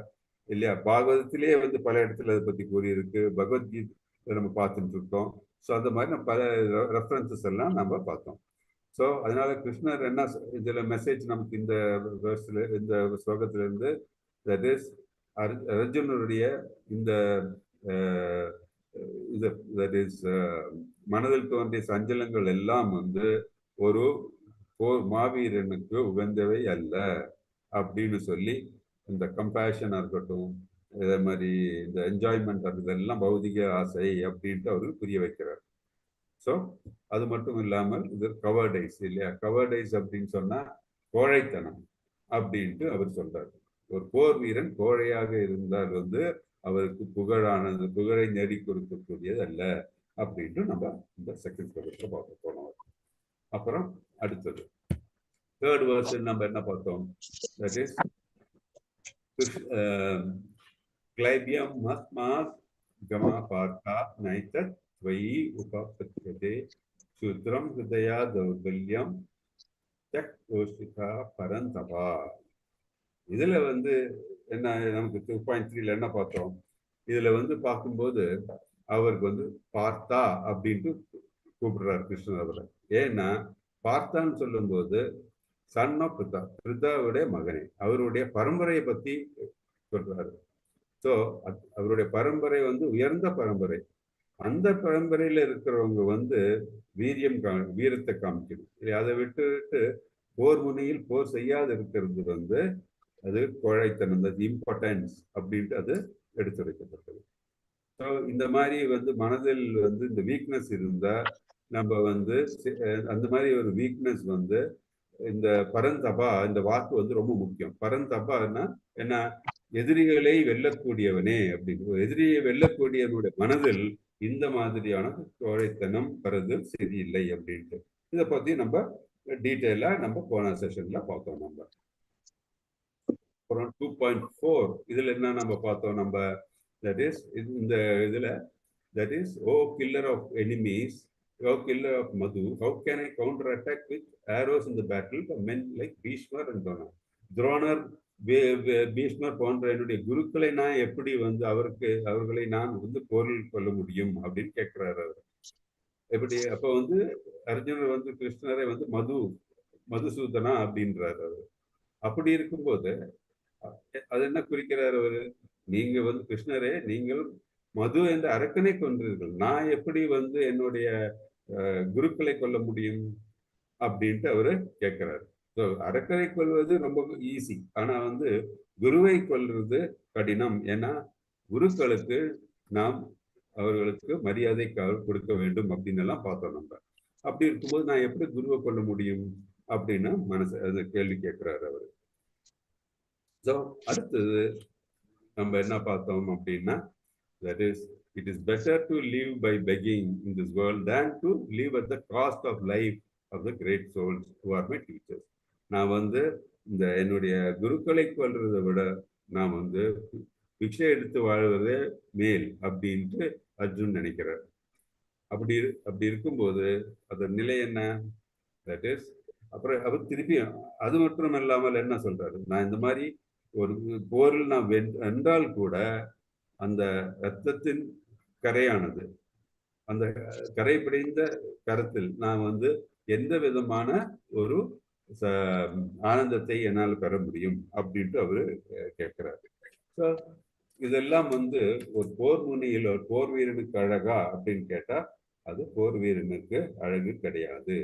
இல்லையா. பாகவதத்திலேயே வந்து பல இடத்துல அதை பத்தி கூறியிருக்கு. பகவத்கீதை நம்ம பார்த்துட்டு இருக்கோம். ஸோ அந்த மாதிரி நம்ம பல ரெஃபரன்சஸ் எல்லாம் நம்ம பார்த்தோம். ஸோ அதனால கிருஷ்ணர் என்ன இதுல மெசேஜ் நமக்கு இந்த ஸ்லோகத்துல இருந்து தட் இஸ் அர்ஜுனருடைய இந்த தட் இஸ் மனதில் தோன்றிய சஞ்சலங்கள் எல்லாம் வந்து ஒரு மாவீரனுக்கு உகந்தவை அல்ல அப்படின்னு சொல்லி, இந்த கம்பேஷனா இருக்கட்டும், இதே மாதிரி இந்த என்ஜாய்மெண்ட் இதெல்லாம் பௌதிக ஆசை அப்படின்ட்டு அவருக்கு புரிய வைக்கிறார். ஸோ அது மட்டும் இல்லாமல் இது கவர்டைஸ் இல்லையா. கவர்டைஸ் அப்படின்னு சொன்னா கோழைத்தனம் அப்படின்ட்டு அவர் சொல்றாரு. ஒரு போர் வீரன் கோழையாக இருந்தால் வந்து அவருக்கு புகழை நேடி கொடுக்கக்கூடியது அல்ல அப்படின்ட்டு நம்ம இந்த செகண்ட் ஸ்லோகத்துல பார்க்க போனோம். அப்புறம் அடுத்தது தேர்ட் வேர்ஸ் நம்ம என்ன பார்த்தோம்? தட் இஸ் கிளைபியம் மஸ்மாத் கமா பார்த்தா நைத்தத் त्वयि उपपद्यते सूत्रम हृदया दौर्बल्यम त्यक्तोषिता பரந்தபா. இதுல வந்து என்ன நமக்கு 2.3ல என்ன பார்த்தோம்? இதுல வந்து பார்க்கும்போது அவருக்கு வந்து பார்த்தா அப்படின்ட்டு கூப்பிடுறாரு கிருஷ்ணர் அவரை. ஏன்னா பார்த்தான்னு சொல்லும்போது சன் ஆஃப் பிரிதா, பிரிதாவுடைய மகனே, அவருடைய பரம்பரையை பத்தி சொல்றாரு. ஸோ அவருடைய பரம்பரை வந்து உயர்ந்த பரம்பரை. அந்த பரம்பரையில இருக்கிறவங்க வந்து வீரத்தை காமிக்கணும். அதை விட்டு போர் முனையில் போர் செய்யாது இருக்கிறது வந்து அது கோழைத்தனம், அது இம்பார்ட்டன்ஸ் அப்படின்ட்டு அது எடுத்துரைக்கப்பட்டது. ஸோ இந்த மாதிரி வந்து மனதில் வந்து இந்த வீக்னஸ் இருந்தா நம்ம வந்து அந்த மாதிரி ஒரு வீக்னஸ் வந்து இந்த பரந்தபா, இந்த வாக்கு வந்து ரொம்ப முக்கியம். பரந்தபான்னா என்ன? எதிரிகளை வெல்லக்கூடியவனே அப்படின்னு. எதிரியை வெல்லக்கூடியவனுடைய மனதில் இந்த மாதிரியான கோழைத்தனம் வருது சரியில்லை அப்படின்ட்டு. இதை பத்தி நம்ம டீட்டெயிலா நம்ம போன செஷன்ல பார்த்தோம். நம்ம அப்புறம் 2.4 இதுல என்ன நம்ம பார்த்தோம்? நம்ம தட் இஸ் இந்த இதுல that is O killer of enemies, O killer of Madhu, how can I counter attack with arrows in the battle for men like Bhishmar and Dronar, Bhishmar போன்ற என்னுடைய குருக்களை நான் எப்படி வந்து அவர்களை நான் வந்து போரில் கொள்ள முடியும் அப்படின்னு கேட்கிறாரு அவர். எப்படி? அப்ப வந்து அர்ஜுனர் வந்து கிருஷ்ணரை வந்து மதுசூதனா அப்படின்றாரு அவர். அப்படி இருக்கும்போது அது என்ன குறிக்கிறார் அவரு? நீங்க வந்து கிருஷ்ணரே, நீங்கள் மது என்ற அரக்கனை கொன்றீர்கள், நான் எப்படி வந்து என்னுடைய குருக்களை கொல்ல முடியும் அப்படின்ட்டு அவரு கேட்கிறாரு. ஸோ அரக்கனை கொல்வது ரொம்ப ஈஸி, ஆனா வந்து குருவை கொல்றது கடினம். ஏன்னா குருக்களுக்கு நாம் அவர்களுக்கு மரியாதை கொடுக்க வேண்டும் அப்படின்னு எல்லாம் பார்த்தோம் நம்ம. அப்படி இருக்கும்போது நான் எப்படி குருவை கொல்ல முடியும் அப்படின்னு அது கேள்வி கேட்கிறாரு அவரு. ஸோ அடுத்தது நம்ம என்ன பார்த்தோம் அப்படின்னா, that is it is better to live by begging in this world than to live at the cost of life of the great souls who are my teachers. நான் வந்து இந்த என்னுடைய குருக்களை கொல்றதை விட நான் வந்து பிக்ஷை எடுத்து வாழ்வதே மேல் அப்படின்ட்டு அர்ஜுன் நினைக்கிறார். அப்படி இருக்கும்போது அதன் நிலை என்ன? தட் இஸ் அப்புறம் அவர் திருப்பியும் அது மட்டும் இல்லாமல் என்ன சொல்றாரு? நான் இந்த மாதிரி ஒரு போரில் நான் வென்றால் கூட அந்த இரத்தத்தின் கரையானது, அந்த கரை பிடிந்த கரத்தில் நான் வந்து எந்த விதமான ஒரு ஆனந்தத்தை என்னால் பெற முடியும் அப்படின்ட்டு அவரு கேட்கிறாரு. ஸோ இதெல்லாம் வந்து ஒரு போர் முனையில் ஒரு போர் வீரனுக்கு அழகா அப்படின்னு கேட்டா அது போர் வீரனுக்கு அழகு கிடையாது.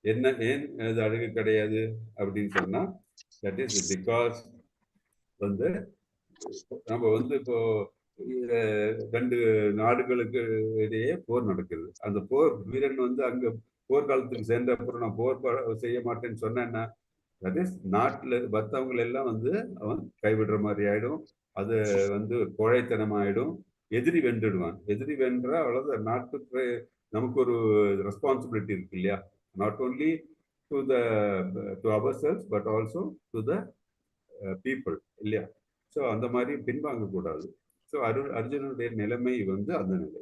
ஏன் அது அழகு கிடையாது அப்படின்னு சொன்னா, தட் இஸ் பிகாஸ் வந்து நம்ம வந்து இப்போ 2 நாடுகளுக்கு இடையே போர் நடக்குது. அந்த போர் வீரன் வந்து அங்க போர்க்காலத்துக்கு சேர்ந்த அப்புறம் நான் போர் செய்ய மாட்டேன்னு சொன்னேன்னா, தட் இஸ் நாட்டுல மற்றவங்க எல்லாம் வந்து அவன் கைவிடுற மாதிரி ஆயிடும். அது வந்து கோழைத்தனம் ஆயிடும். எதிரி வென்றுடுவான். எதிரி வென்றா அவ்வளவு நாட்டுக்கு நமக்கு ஒரு ரெஸ்பான்சிபிலிட்டி இருக்கு இல்லையா? Not only to ourselves but also to the people இல்லையா? ஸோ அந்த மாதிரி பின்வாங்க கூடாது. ஸோ அர்ஜுனுடைய நிலைமை வந்து அந்த நிலை.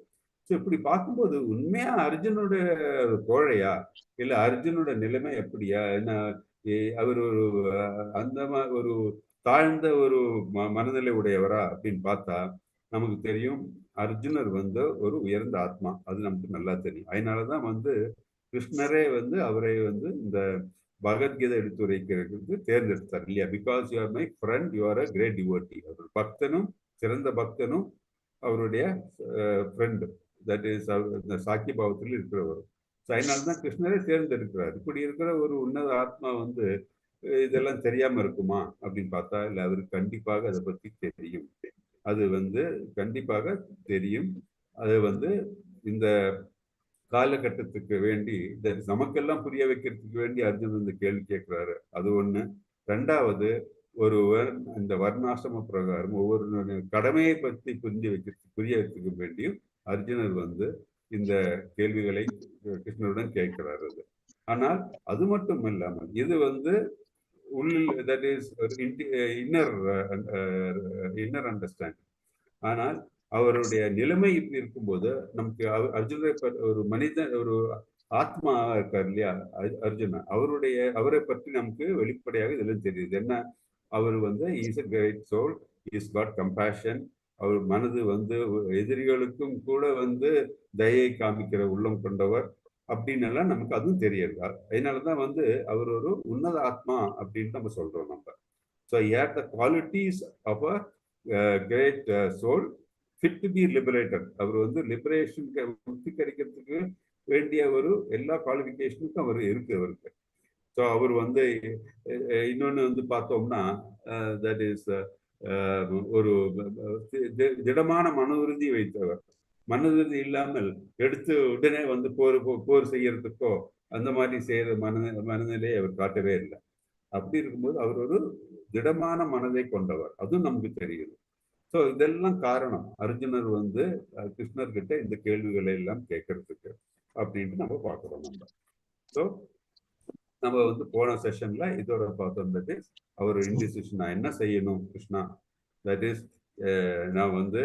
ஸோ இப்படி பார்க்கும்போது உண்மையா அர்ஜுனுடைய கோழையா இல்ல அர்ஜுனோட நிலைமை எப்படியா? என்ன அவர் ஒரு அந்த ஒரு தாழ்ந்த ஒரு மனநிலை உடையவரா அப்படின்னு பார்த்தா நமக்கு தெரியும் அர்ஜுனர் வந்து ஒரு உயர்ந்த ஆத்மா. அது நமக்கு நல்லா தெரியும். அதனாலதான் வந்து கிருஷ்ணரே வந்து அவரை வந்து இந்த பகவத்கீதை எடுத்துரைக்கிறதுக்கு தேர்ந்தெடுத்தார் இல்லையா? Because you are my friend, you are a great devotee. அவர் பக்தனும் சிறந்த பக்தனும் அவருடைய ஃப்ரெண்டு, தட் இஸ் இந்த சாக்கிய பாவத்தில் இருக்கிறவர். ஸோ அதனால்தான் கிருஷ்ணரே தேர்ந்தெடுக்கிறார். இப்படி இருக்கிற ஒரு உன்னத ஆத்மா வந்து இதெல்லாம் தெரியாம இருக்குமா அப்படின்னு பார்த்தா இல்லை, அவருக்கு கண்டிப்பாக அதை பத்தி தெரியும். அது வந்து கண்டிப்பாக தெரியும். அது வந்து இந்த காலகட்டத்துக்கு வேண்டி நமக்கெல்லாம் புரிய வைக்கிறதுக்கு வேண்டி அர்ஜுன் இந்த கேள்வி கேட்கிறாரு. அது ஒண்ணு. ரெண்டாவது, ஒருவர் இந்த வர்ணாசிரம பிரகாரம் ஒவ்வொரு கடமையை பற்றி புரிய வைக்கிறதுக்கு வேண்டியும் அர்ஜுனர் வந்து இந்த கேள்விகளை கிருஷ்ணருடன் கேட்கிறாரு. ஆனால் அது மட்டும் இல்லாமல் இது வந்து உள்ளில் தட் இஸ் இன்னர் அண்டர்ஸ்டாண்டிங். ஆனால் அவருடைய நிலைமை இப்படி இருக்கும்போது நமக்கு அர்ஜுனரை ஒரு மனிதன், ஒரு ஆத்மா இருக்கார் இல்லையா அர்ஜுனா, அவரை பற்றி நமக்கு வெளிப்படையாக இதெல்லாம் தெரியுது. என்ன? அவர் வந்து is a great soul, he's got compassion, அவர் மனது வந்து எதிரிகளுக்கும் கூட வந்து தயை காமிக்கிற உள்ளம் கொண்டவர் அப்படின்னு எல்லாம் நமக்கு அதுவும் தெரியாது. அதனாலதான் வந்து அவர் ஒரு உன்னத ஆத்மா அப்படின்னு நம்ம சொல்றோம் நம்ம. So he had the qualities of a great soul fit to be liberated. அவர் வந்து லிபரேஷன் முக்தி கிடைக்கிறதுக்கு வேண்டிய ஒரு எல்லா குவாலிஃபிகேஷனுக்கும் அவர் இருக்கு அவருக்கு. ஸோ அவர் வந்து இன்னொன்று வந்து பார்த்தோம்னா தட் இஸ் ஒரு திடமான மன உறுதி வைத்தவர். மன உறுதி இல்லாமல் எடுத்து உடனே வந்து போர் செய்யறதுக்கோ அந்த மாதிரி செய்யற மனநிலையை அவர் காட்டவே இல்லை. அப்படி இருக்கும்போது அவர் ஒரு திடமான மனதை கொண்டவர், அதுவும் நமக்கு தெரியுது. ஸோ இதெல்லாம் காரணம் அர்ஜுனர் வந்து கிருஷ்ணர்கிட்ட இந்த கேள்விகளை எல்லாம் கேட்கறதுக்கு அப்படின்ட்டு நம்ம பார்க்குறோம் நம்ம. ஸோ நம்ம வந்து போன செஷன்ல இதோட பார்த்தோம். தட் இஸ் அவர் இன்டிசிஷன், நான் என்ன செய்யணும் கிருஷ்ணா, தட் இஸ் நான் வந்து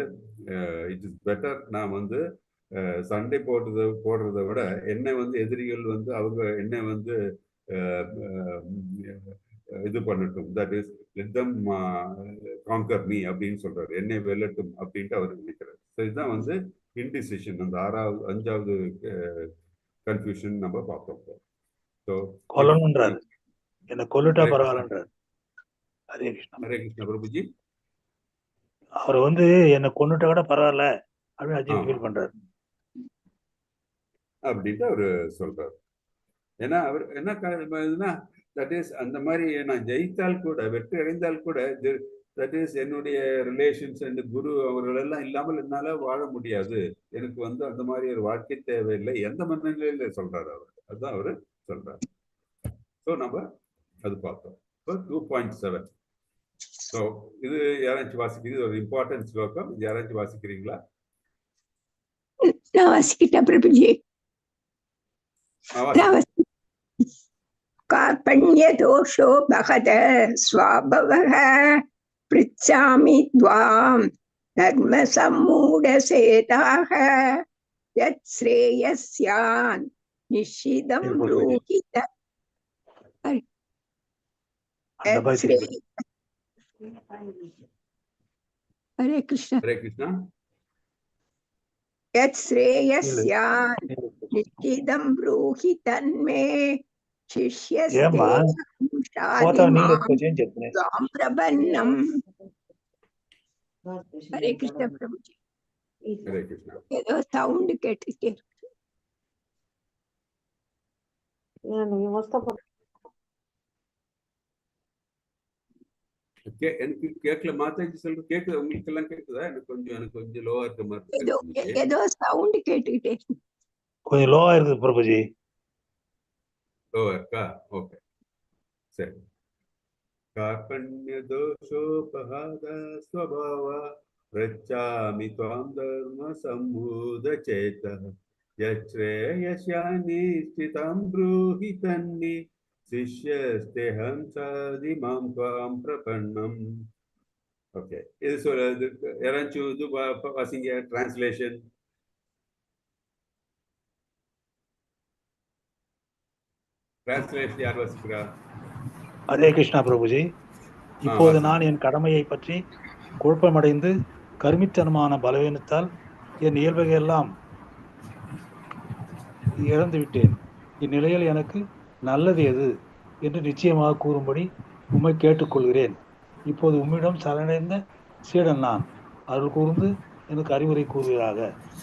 இட் இஸ் பெட்டர், நான் வந்து சண்டை போடுறதை விட என்னை வந்து எதிரிகள் வந்து அவங்க என்னை வந்து இது பண்ணட்டும், that is let them conquer me அப்படின்னு சொல்றாரு, என்னை வெல்லட்டும் அப்படின்ட்டு அவர் நினைக்கிறார். ஸோ இதுதான் வந்து இன்டிசிஷன், அந்த 5வது கன்ஃபியூஷன் நம்ம பார்த்தோம். ஸோ கொல்லணுன்றாரு, என்ன கொல்லுட்டா பரவாயில்லன்றாரு. ஹரே கிருஷ்ணா. ஹரே கிருஷ்ணா பிரபுஜி. அவர் வந்து என்ன கொன்னுட்டா கூட பரவாயில்ல அப்படின்னு அர்ஜுன் ஃபீல் பண்றாரு அப்படின்ட்டு அவரு சொல்றாரு. ஏன்னா அவர் என்ன தட் இஸ் அந்த மாதிரி நான் ஜெயித்தால் கூட, வெற்றி அடைந்தால் கூட, தட் இஸ் என்னுடைய ரிலேஷன்ஸ் அண்ட் குரு அவர்களெல்லாம் இல்லாமல் என்னால வாழ முடியாது, எனக்கு வந்து அந்த மாதிரி ஒரு வாழ்க்கை தேவையில்லை, எந்த மனநிலையில சொல்றாரு அவர், அதுதான் அவரு சொல்றாரு. ஸோ நம்ம அது பார்த்தோம். ஸோ 2.7. ஸோ இது யாராச்சும் வாசிக்கிறது ஒரு இம்பார்ட்டன்ட் ஸ்லோகம், இது யாராச்சும் வாசிக்கிறீங்களா? நான் வாசிக்கிட்டேன் பிரபுஜி. कार्पण्य दोषो बहद स्वाभवः पृच्छामि त्वां धर्म सम्मूढसेताः यत् श्रेयस्यान् निश्चितं ब्रूहि हरे कृष्ण हरे कृष्णा. यत् श्रेयस्यान् निश्चितं ब्रूहि तन्मे प्रबन्नम्. हरे कृष्ण प्रभुजी. हरे कृष्णा. ஏதோ சவுண்ட் கேட்டுட்டே எனக்கு கேட்கல, மாதாஜி சொல்றது கேக்குது, உங்களுக்கு எல்லாம் கேக்குதா? எனக்கு கொஞ்சம் லோவா இருக்க மாதிரி ஏதோ சவுண்ட் கேட்டுக்கிட்டே கொஞ்சம் லோவா இருக்குது பிரபுஜி. லோவா இருக்கா? ஓகே சரி. கார்பண்ய தோஷோபஹாத ஸ்வபாவ பிரச்சாமி த்வாம் தர்ம சம்பூத சேதः யச்ரேயஸ்யானி ஸ்திதம் ப்ரூஹி தன்னி சிஷ்யஸ்தேஹம் சாதி மாம் த்வாம் பிரபன்னம். ஓகே, இது சொல்றது யாராச்சும் இது வாசிங்க டிரான்ஸ்லேஷன். டிரான்ஸ்லேஷன் யார் வாசிக்கிறா? ஹரே கிருஷ்ணா பிரபுஜி. இப்போது நான் என் கடமையை பற்றி குழப்பமடைந்து கருமித்தனமான பலவீனத்தால் என் இயல்பையெல்லாம் இழந்து விட்டேன். இந்நிலையில் எனக்கு நல்லது எது என்று நிச்சயமாக கூறும்படி உம்மை கேட்டுக்கொள்கிறேன். இப்போது உம்மிடம் சரணடைந்த சீடன் நான். அருள் கூர்ந்து எனக்கு அறிவுரை கூறுவதாக.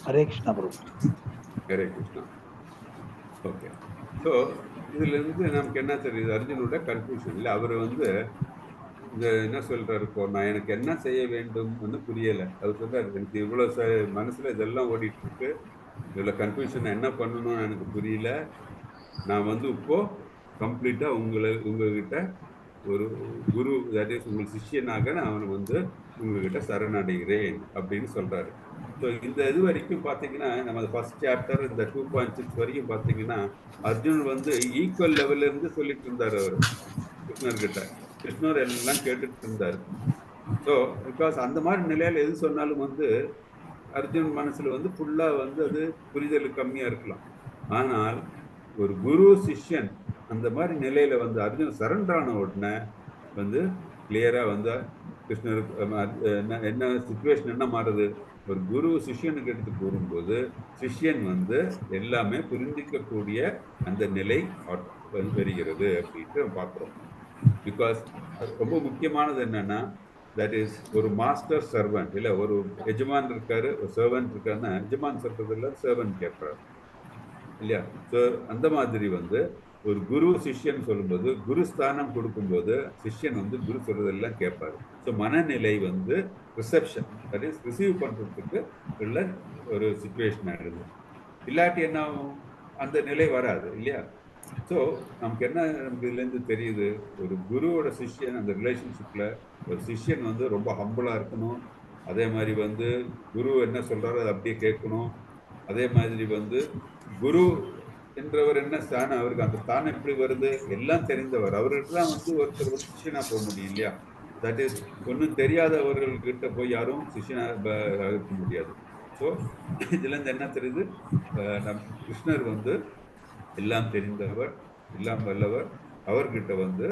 ஹரே கிருஷ்ணா பிரபு. ஹரே கிருஷ்ணா. ஓகே, ஸோ இதுல இருந்து நமக்கு என்ன தெரியுது? அர்ஜுனோட கன்ஃபியூஷன் இல்லை, அவர் வந்து இந்த என்ன சொல்றாரு, இப்போ நான் எனக்கு என்ன செய்ய வேண்டும்னு புரியலை. அவர் சொல்றாரு, எனக்கு இவ்வளோ மனசுல இதெல்லாம் ஓடிட்டு இருக்கு, இவ்வளோ கன்ஃபியூஷன் என்ன பண்ணணும்னு எனக்கு புரியல, நான் வந்து இப்போ கம்ப்ளீட்டா உங்ககிட்ட ஒரு குரு, தட் இஸ் உங்கள் சிஷ்யனாக நான் வந்து உங்ககிட்ட சரணடைகிறேன் அப்படின்னு சொல்றாரு. ஸோ இந்த இது வரைக்கும் பார்த்தீங்கன்னா நம்ம ஃபர்ஸ்ட் சாப்டர் இந்த 2.6 வரைக்கும் பார்த்தீங்கன்னா அர்ஜுன் வந்து ஈக்குவல் லெவல்ல இருந்து சொல்லிட்டு இருந்தார் அவர் கிருஷ்ணர்கிட்ட. கிருஷ்ணர் எல்லாம் கேட்டுட்டு இருந்தார். ஸோ பிகாஸ் அந்த மாதிரி நிலையில எது சொன்னாலும் வந்து அர்ஜுன் மனசுல வந்து ஃபுல்லா வந்து அது புரிதல் கம்மியா இருக்கலாம். ஆனால் ஒரு குரு சிஷ்யன் அந்த மாதிரி நிலையில வந்து அர்ஜுன் சரண்டர் ஆன உடனே வந்து கிளியரா வந்து கிருஷ்ணர் என்ன சிச்சுவேஷன் என்ன மாறுது, ஒரு குரு சிஷ்யனுக்கு எடுத்து கூறும்போது சிஷ்யன் வந்து எல்லாமே புரிந்திக்கக்கூடிய அந்த நிலை வருகிறது அப்படின்ட்டு பார்க்குறோம். பிகாஸ் ரொம்ப முக்கியமானது என்னன்னா, தட் இஸ் ஒரு மாஸ்டர் சர்வன்ட், இல்லை ஒரு எஜமான் இருக்காரு, ஒரு சர்வன்ட் இருக்காருன்னா எஜமான் சொல்றதில்ல சர்வன்ட் கேட்பார் இல்லையா? ஸோ அந்த மாதிரி வந்து ஒரு குரு சிஷ்யன் சொல்லும்போது குரு ஸ்தானம் கொடுக்கும்போது சிஷ்யன் வந்து குரு சொல்றதெல்லாம் கேட்பாரு. ஸோ மனநிலை வந்து ரிசப்ஷன், தட் இஸ் ரிசீவ் பண்றதுக்கு உள்ள ஒரு சுச்சுவேஷன் ஆயிடுது. இல்லாட்டி என்ன ஆகும், அந்த நிலை வராது இல்லையா? ஸோ நமக்கு என்ன நமக்கு இதுலேருந்து தெரியுது, ஒரு குருவோட சிஷ்யன் அந்த ரிலேஷன்ஷிப்ல ஒரு சிஷ்யன் வந்து ரொம்ப ஹம்பிளா இருக்கணும். அதே மாதிரி வந்து குரு என்ன சொல்றாரோ அதை அப்படியே கேட்கணும். அதே மாதிரி வந்து குரு என்றவர் என்ன ஸ்தானம், அவருக்கு அந்த ஸ்தானம் எப்படி வருது எல்லாம் தெரிந்தவர், அவருக்கு தான் வந்து ஒருத்தர் வந்து சிஷ்யனா போக முடியும் இல்லையா? தட் இஸ் ஒன்றும் தெரியாதவர்கள்கிட்ட போய் யாரும் சிஷ்யனா இருக்க முடியாது. ஸோ இதுல இருந்து என்ன தெரியுது, நம் கிருஷ்ணர் வந்து எல்லாம் தெரிந்தவர், எல்லாம் வல்லவர். அவர்கிட்ட வந்து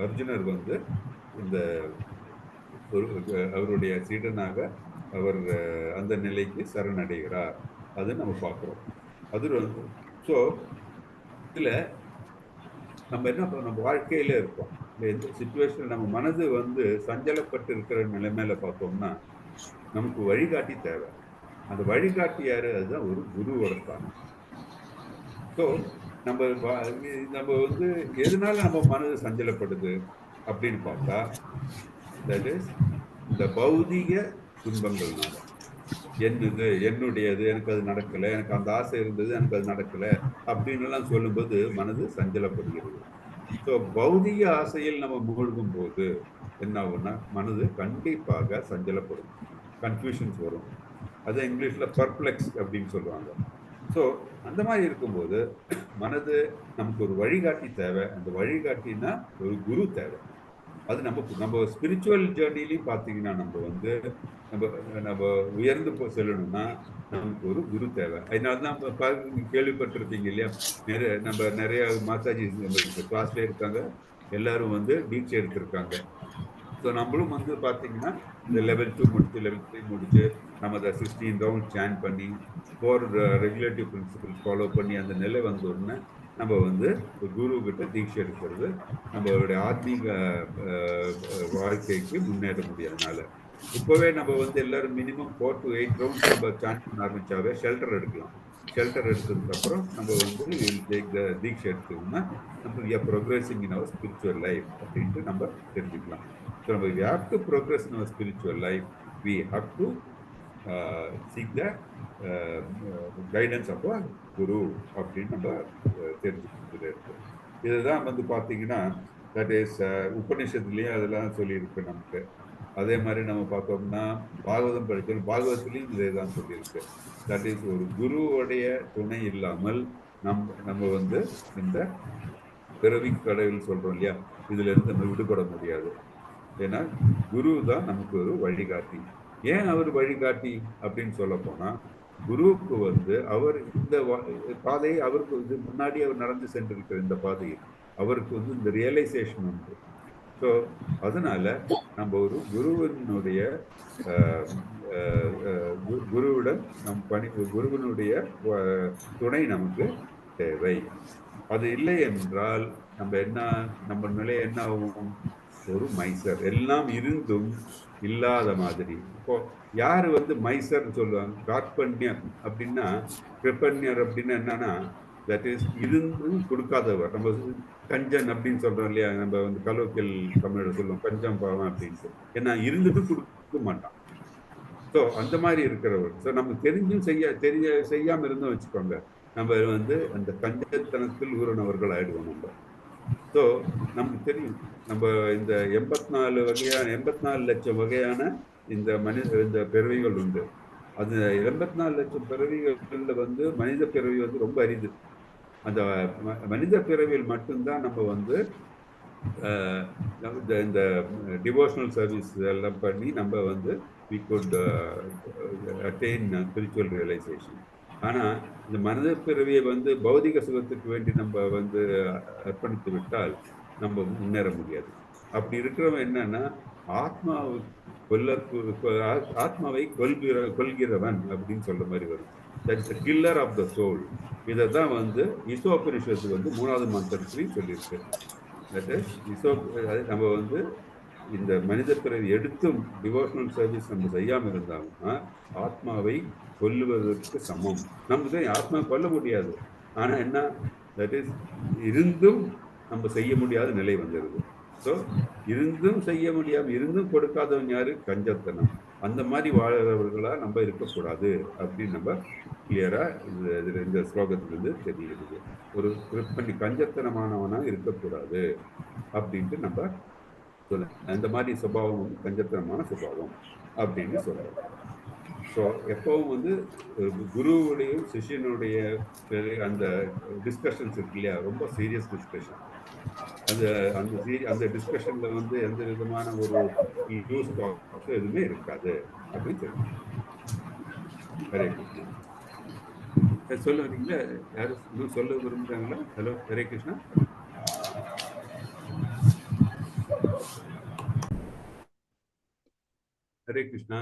அர்ஜுனர் வந்து இந்த அவருடைய சீடனாக அவர் அந்த நிலைக்கு சரணடைகிறார். அது நம்ம பார்க்குறோம். அது வந்து ஸோ இதில் நம்ம என்ன நம்ம வாழ்க்கையில இருக்கோம், எந்த சுச்சுவேஷன் நம்ம மனது வந்து சஞ்சலப்பட்டு இருக்கிற நிலைமையில பார்த்தோம்னா நமக்கு வழிகாட்டி தேவை. அந்த வழிகாட்டி யாரு, அதுதான் ஒரு குருவோட ஸ்தானம். ஸோ நம்ம வந்து எதனால நம்ம மனது சஞ்சலப்படுது அப்படின்னு பார்த்தா, தட் இஸ் இந்த பௌதிக துன்பங்கள்னால. என்னது, என்னுடையது, எனக்கு அது நடக்கலை, எனக்கு அந்த ஆசை இருந்தது எனக்கு அது நடக்கலை அப்படின்னு எல்லாம் சொல்லும்போது மனது சஞ்சலப்படுகிறது. ஸோ பௌதிக ஆசையில் நம்ம மூழ்கும் போது என்ன ஆகும்னா மனது கண்டிப்பாக சஞ்சலப்படும், கன்ஃபியூஷன்ஸ் வரும். அதை இங்கிலீஷில் பர்ப்ளெக்ஸ் அப்படின்னு சொல்லுவாங்க. ஸோ அந்த மாதிரி இருக்கும்போது மனது நமக்கு ஒரு வழிகாட்டி தேவை. அந்த வழிகாட்டினா ஒரு குரு தேவை. அது நம்ம ஸ்பிரிச்சுவல் ஜேர்னிலையும் பார்த்தீங்கன்னா நம்ம வந்து நம்ம உயர்ந்து செல்லணும்னா நமக்கு ஒரு குரு தேவை. அதனால தான் கேள்விப்பட்டிருப்பீங்க இல்லையா, நிறைய மாதாஜி கிளாஸ்ல இருக்காங்க, எல்லாரும் வந்து டீச்சை எடுத்திருக்காங்க. ஸோ நம்மளும் வந்து பார்த்தீங்கன்னா இந்த லெவல் 2 முடிச்சு லெவல் 3 முடிச்சு நம்ம அதை 16 ரவுண்ட் சேன் பண்ணி 4 ரெகுலேட்டிவ் பிரின்சிபல்ஸ் ஃபாலோ பண்ணி அந்த நிலை வந்த உடனே நம்ம வந்து குரு கிட்ட தீட்சை எடுக்கிறது நம்மளுடைய ஆத்மீக வாழ்க்கைக்கு முன்னேற முடியாதனால இப்போவே நம்ம வந்து எல்லாரும் மினிமம் 4 to 8 ரவுண்ட்ஸ் நம்ம சேன் பண்ண ஆரம்பிச்சாவே ஷெல்டர் எடுக்கலாம். ஷெல்டர் எடுத்ததுக்கு அப்புறம் நம்ம வந்து தீட்சை எடுத்தோம்னா நம்ம ப்ரோக்ரெஸிங் இன் அவர் ஸ்பிரிச்சுவல் லைஃப் அப்படின்ட்டு நம்ம தெரிஞ்சுக்கலாம். So we have to progress in our spiritual life. We have to seek the guidance of our Guru அப்படின்னு நம்ம தெரிஞ்சுக்கிட்டு இருக்கோம். இதுதான் வந்து பார்த்தீங்கன்னா தட் இஸ் உபநிஷத்துலேயும் அதெல்லாம் சொல்லியிருக்கு நமக்கு. அதே மாதிரி நம்ம பார்த்தோம்னா பாகவதம் படித்தோம், பாகவதத்துலேயும் இதே தான் சொல்லியிருக்கு. தட் இஸ் ஒரு குருவுடைய துணை இல்லாமல் நம்ம வந்து இந்த பிறவி கடவுள் சொல்கிறோம் இல்லையா, இதுலேருந்து நம்ம விடுபட முடியாது. ஏன்னா குரு தான் நமக்கு ஒரு வழிகாட்டி. ஏன் அவர் வழிகாட்டி அப்படின்னு சொல்ல போனா, குருவுக்கு வந்து அவர் இந்த பாதையை அவருக்கு வந்து முன்னாடி அவர் நடந்து சென்றிருக்கிற இந்த பாதையில் அவருக்கு வந்து இந்த ரியலைசேஷன் உண்டு. ஸோ அதனால நம்ம ஒரு குருவினுடைய குருவுடன் குருவினுடைய துணை நமக்கு தேவை. அது இல்லை என்றால் நம்ம நிலை என்ன ஆகும், ஒரு மைசர், எல்லாம் இருந்தும் இல்லாத மாதிரி. இப்போ யாரு வந்து மைசர் சொல்லுவாங்க, கார்பண்யர் அப்படின்னா, கிருபண்யர் அப்படின்னா என்னன்னா தட் இஸ் இருந்தும் கொடுக்காதவர். நம்ம கஞ்சன் அப்படின்னு சொல்றோம் இல்லையா, நம்ம வந்து கலோக்கியல் தமிழோட சொல்லுவோம் கஞ்சம் பாவம் அப்படின்ட்டு. ஏன்னா இருந்துட்டு கொடுக்க மாட்டான். ஸோ அந்த மாதிரி இருக்கிறவர். ஸோ நம்ம தெரிஞ்சும் செய்யாம இருந்தும் வச்சுக்கோங்க, நம்ம வந்து அந்த கஞ்சத்தனத்தில் ஊறினவர்கள் ஆயிடுவோம் நம்ம. ஸோ நமக்கு தெரியும் நம்ம இந்த 84 லட்சம் வகையான இந்த பிறவிகள் உண்டு. அது 84 லட்சம் பிறவிகள்ல வந்து மனித பிறவி வந்து ரொம்ப அரிது. அந்த மனித பிறவியில் மட்டும்தான் நம்ம வந்து இந்த டிவோஷனல் சர்வீஸ் எல்லாம் பண்ணி நம்ம வந்து we could attain spiritual realization. ஆனால் இந்த மனித பிறவியை வந்து பௌதிக சுகத்துக்கு வேண்டி நம்ம வந்து அர்ப்பணித்து விட்டால் நம்ம முன்னேற முடியாது. அப்படி இருக்கிறவன் என்னன்னா ஆத்மாவை கொள்கிறவன் அப்படின்னு சொல்ற மாதிரி வரும். That's killer of the soul. இதை தான் வந்து ஈசோபனிஷத்து வந்து 3வது மந்திரத்திலையும் சொல்லியிருக்கு. தட் இஸ் நம்ம வந்து இந்த மனித பிறவி எடுத்தும் டிவோஷனல் சர்வீஸ் நம்ம செய்யாம இருந்தாங்கன்னா ஆத்மாவை கொல்லுவதற்கு சமம். நமக்கு ஆத்மா கொல்ல முடியாது, ஆனா என்ன, தட் இஸ் இருந்தும் நம்ம செய்ய முடியாத நிலை வந்துடுது. ஸோ இருந்தும் செய்ய முடியாம இருந்தும் கொடுக்காதவன் யாரு? கஞ்சத்தனம். அந்த மாதிரி வாழறவர்களா நம்ம இருக்கக்கூடாது அப்படின்னு நம்ம கிளியரா இந்த ஸ்லோகத்திலிருந்து தெரிகிறது. ஒரு பண்ணி கஞ்சத்தனமானவனா இருக்கக்கூடாது அப்படின்ட்டு நம்ம சொல்ல. அந்த மாதிரி சுபாவம் வந்து கஞ்சத்தனமான சுபாவம் அப்படின்னு சொல்றோம். ஸோ எப்பவும் வந்து குருவுடையும் சிஷியனுடைய அந்த டிஸ்கஷன்ஸ் இருக்கு இல்லையா, ரொம்ப சீரியஸ் டிஸ்கஷன். அந்த டிஸ்கஷன்ல வந்து எந்த விதமான ஒரு யூஸ் டாக்ஸ் எதுவுமே இருக்காது அப்படின்னு சொல்லுவாங்க. ஹரே கிருஷ்ணா. சொல்ல வரீங்களா? யாரும் இன்னும் சொல்ல விரும்புறாங்களா? Hello, Hare Krishna. Hare Krishna.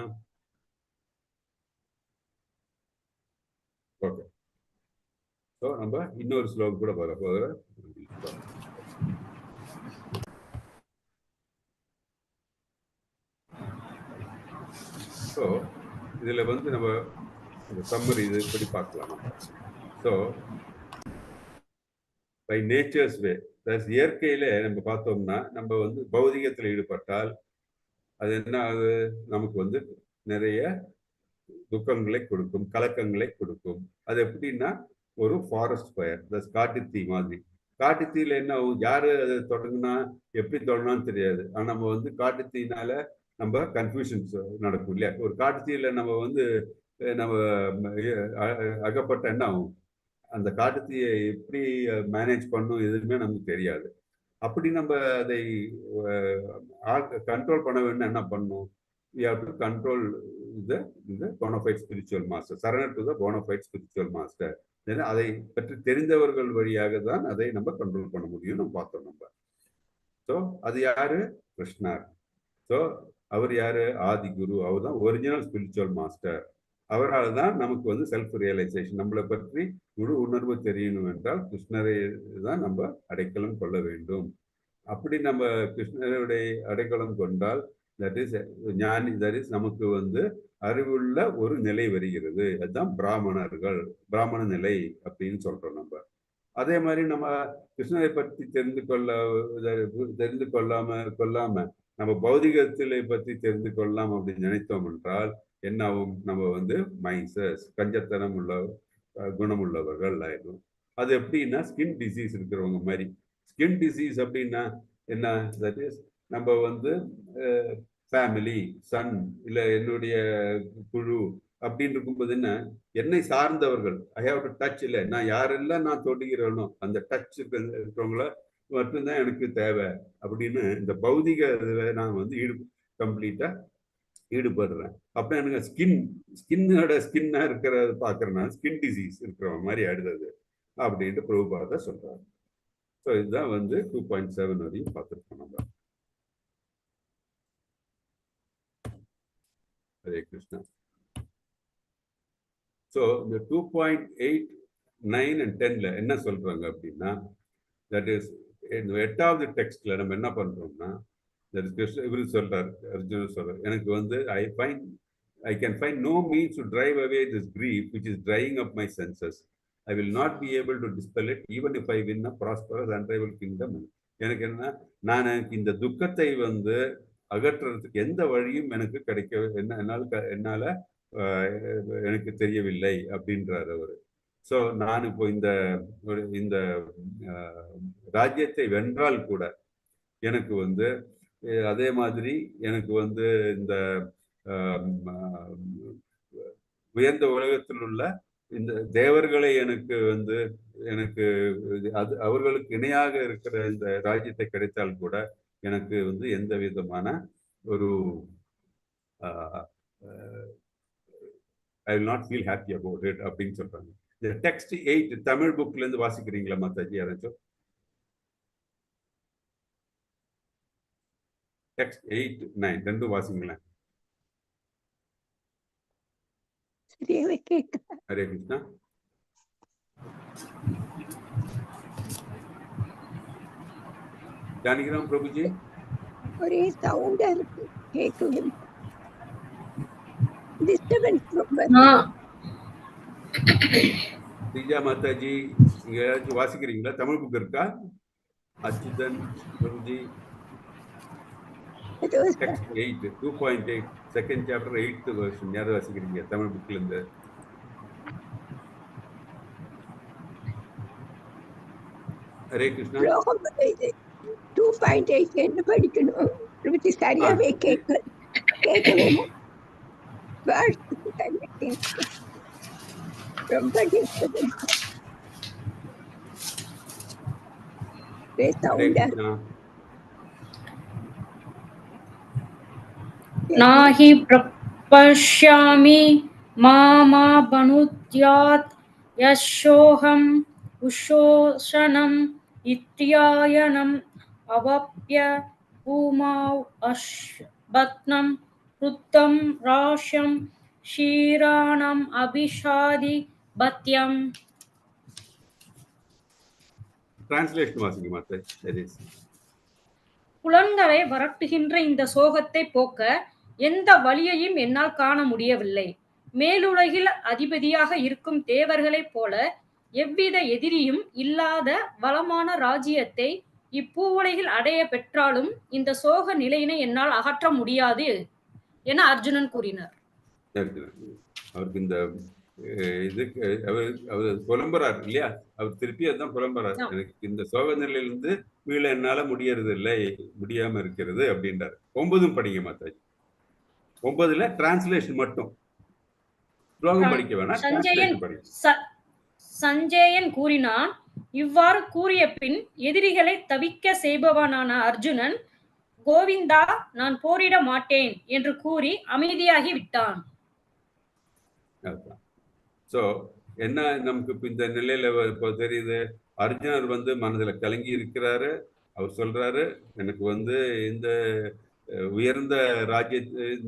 Okay. So நம்ம இன்னொரு ஸ்லோகம் கூட பார்க்க போகிறோம். ஸோ இதில் வந்து நம்ம சம்மரி இது இப்படி பார்க்கலாம். ஸோ பை நேச்சர்ஸ் வே, இயற்கையில நம்ம பார்த்தோம்னா நம்ம வந்து பௌதிகத்தில் ஈடுபட்டால் அது என்ன ஆகுது, நமக்கு வந்து நிறைய துக்கங்களை கொடுக்கும், கலக்கங்களை கொடுக்கும். அது எப்படின்னா ஒரு ஃபாரஸ்ட் ஃபயர், காட்டுத்தீ மாதிரி. காட்டுத்தீயில என்ன ஆகும், யாரு அதை தொடங்கினா எப்படி தொடங்கினான்னு தெரியாது. ஆனால் நம்ம வந்து காட்டுத்தீனால நம்ம கன்ஃபியூஷன்ஸ் நடக்கும் இல்லையா. ஒரு காட்டுத்தீயில நம்ம வந்து நம்ம அகப்பட்ட என்ன ஆகும், அந்த காட்டுத்தீயை எப்படி மேனேஜ் பண்ணும் எதுவுமே நமக்கு தெரியாது. அப்படி நம்ம அதை கண்ட்ரோல் பண்ண வேணும்னா என்ன பண்ணும், we have to control the bona fide spiritual master, surrender to the bona fide spiritual master. அதை பற்றி தெரிந்தவர்கள் வழியாக தான் அதை நம்ம கண்ட்ரோல் பண்ண முடியும் நம்ம பார்த்தோம் நம்ம. ஸோ அது யாரு? கிருஷ்ணர். ஸோ அவர் யாரு? ஆதி குரு. அவர் தான் ஒரிஜினல் ஸ்பிரிச்சுவல் மாஸ்டர். அவரால் தான் நமக்கு வந்து செல்ஃப் ரியலைசேஷன், நம்மளை பற்றி முழு உணர்வு தெரியணும் என்றால் கிருஷ்ணரை தான் நம்ம அடைக்கலம் கொள்ள வேண்டும். அப்படி நம்ம கிருஷ்ணருடைய அடைக்கலம் கொண்டால் தட் இஸ் ஞானி, தட் இஸ் நமக்கு வந்து அறிவுள்ள ஒரு நிலை வருகிறது. அதுதான் பிராமணர்கள், பிராமண நிலை அப்படின்னு சொல்றோம் நம்ம. அதே மாதிரி நம்ம கிருஷ்ணரை பற்றி தெரிந்து கொள்ளாம நம்ம பௌதிகத்திலை பற்றி தெரிந்து கொள்ளலாம் அப்படின்னு நினைத்தோம் என்றால் என்ன ஆகும், நம்ம வந்து மைசஸ், கஞ்சத்தனம் உள்ள குணமுள்ளவர்கள் ஆயிடும். அது எப்படின்னா ஸ்கின் டிசீஸ் இருக்கிறவங்க மாதிரி. ஸ்கின் டிசீஸ் அப்படின்னா என்ன, தட் இஸ் நம்ம வந்து ஃபேமிலி, சன், இல்லை என்னுடைய குழு அப்படின்னு இருக்கும்போது என்ன, என்னை சார்ந்தவர்கள், ஐ ஹாவ் டு டச், இல்லை நான் யாரெல்லாம் நான் தொடுகிறேனோ அந்த டச் இருக்கிறவங்கள மட்டும்தான் எனக்கு தேவை அப்படின்னு இந்த பௌதிக இதில் நான் வந்து கம்ப்ளீட்டாக ஈடுபடுறேன். அப்போ எனக்கு ஸ்கின்னா இருக்கிறத பார்க்குறேன்னா ஸ்கின் டிசீஸ் இருக்கிறவங்க மாதிரி ஆயிடுது அப்படின்ட்டு பிரபுபாதா சொல்றாரு. ஸோ இதுதான் வந்து 2.7 வரையும் பார்த்துருக்கோம் நம்ம. ஹரே கிருஷ்ணா. ஸோ இந்த 2.8, 9 and 10ல என்ன சொல்றாங்க அப்படின்னா, தட் இஸ் இந்த 8வது டெக்ஸ்ட்ல நம்ம என்ன பண்றோம்னா, தட் இஸ் இவரு சொல்றாரு, அர்ஜுனர் சொல்றாரு, எனக்கு வந்து I can find no means to drive away this grief which is drying up my senses. I will not be able to dispel it even if I win a prosperous unrivaled kingdom. எனக்கு என்ன, நான் இந்த துக்கத்தை வந்து அகற்றுறதுக்கு எந்த வழியும் எனக்கு என்னால எனக்கு தெரியவில்லை அப்படின்றார் அவர். ஸோ நான் இப்போ இந்த ராஜ்யத்தை வென்றால் கூட எனக்கு வந்து அதே மாதிரி எனக்கு வந்து இந்த உயர்ந்த உலகத்தில் உள்ள இந்த தேவர்களை எனக்கு அது அவர்களுக்கு இணையாக இருக்கிற இந்த ராஜ்யத்தை கிடைத்தால் கூட எனக்கு வந்து எந்த விதமான ஒரு I will not feel happy about it அப்படின்னு சொல்றாங்க. இந்த டெக்ஸ்ட் 8 தமிழ் புக்ல இருந்து வாசிக்கிறீங்களா மாதாஜி யாராச்சும்? டெக்ஸ்ட் 8, 9 ரெண்டும் வாசிங்களேன். சரியாவே கேட்க. ஹரே கிருஷ்ணா. ஜானகிராம் பிரபுஜி, ஒரே சவுண்டா இருக்கு, கேட்கவே டிஸ்டர்பன்ஸ் ரொம்ப. திஜா மாதாஜி, நீங்க ஏதாச்சும் வாசிக்கிறீங்களா? தமிழ் புக் இருக்கா? Achuthan Prabhuji, text 8, 2.8 second chapter 8th version யாரும் வாசிக்கிறீங்க தமிழ் புக்ல இருந்து? ஹரே கிருஷ்ணா. 2.8 என்ன படிக்கணும்? சரியாவே கேட்கவே ரொம்ப டிஸ்டர்பன்ஸ். சவுண்டா நாஹி பிரபஷ்யாமி மாமா பனுத்யாத் யஷோஹம் உஷோஷனம் இத்யாயனம் அவப்ய பூமாவ் அஷ்பத்னம் ருத்தம் ராஷ்யம் ஷீராணம் அபிஷாதி பத்யம். டிரான்ஸ்லேஷன் வாசிங்க மாதாஜி. புலன்களை வரட்டுகின்ற இந்த சோகத்தை போக்க எந்த வழியையும் என்னால் காண முடியவில்லை. மேலுலகில் அதிபதியாக இருக்கும் தேவர்களைப் போல எவ்வித எதிரியும் இல்லாத வளமான ராஜ்யத்தை இப்பூவுலகில் அடைய பெற்றாலும் இந்த சோக நிலையினை என்னால் அகற்ற முடியாது என அர்ஜுனன் கூறினார். அவருக்கு இந்த இதுக்கு அவர் புலம்புறார் இல்லையா? அவர் திருப்பி அதான் புலம்புறார், எனக்கு இந்த சோக நிலையிலிருந்து மீள என்னால முடியறது இல்லை, முடியாம இருக்கிறது அப்படின்றார். 9 படிங்க மாதாஜி. 9ல டிரான்ஸ்லேஷன் மட்டும், ஸ்லோகம் படிக்க வேணாம். சஞ்சயன் கூறினான். இவ்வாறு கூறிய பின் எதிரிகளை தவிக்க செய்பவனான அர்ஜுனன், கோவிந்தா, நான் போரிட மாட்டேன் என்று கூறி அமைதியாகி விட்டான். சோ என்ன நமக்கு இப்ப இந்த நிலையில இப்போ தெரியுது, அர்ஜுனர் வந்து மனதுல கலங்கி இருக்கிறாரு. அவர் சொல்றாரு, எனக்கு வந்து இந்த உயர்ந்த ராஜ்ய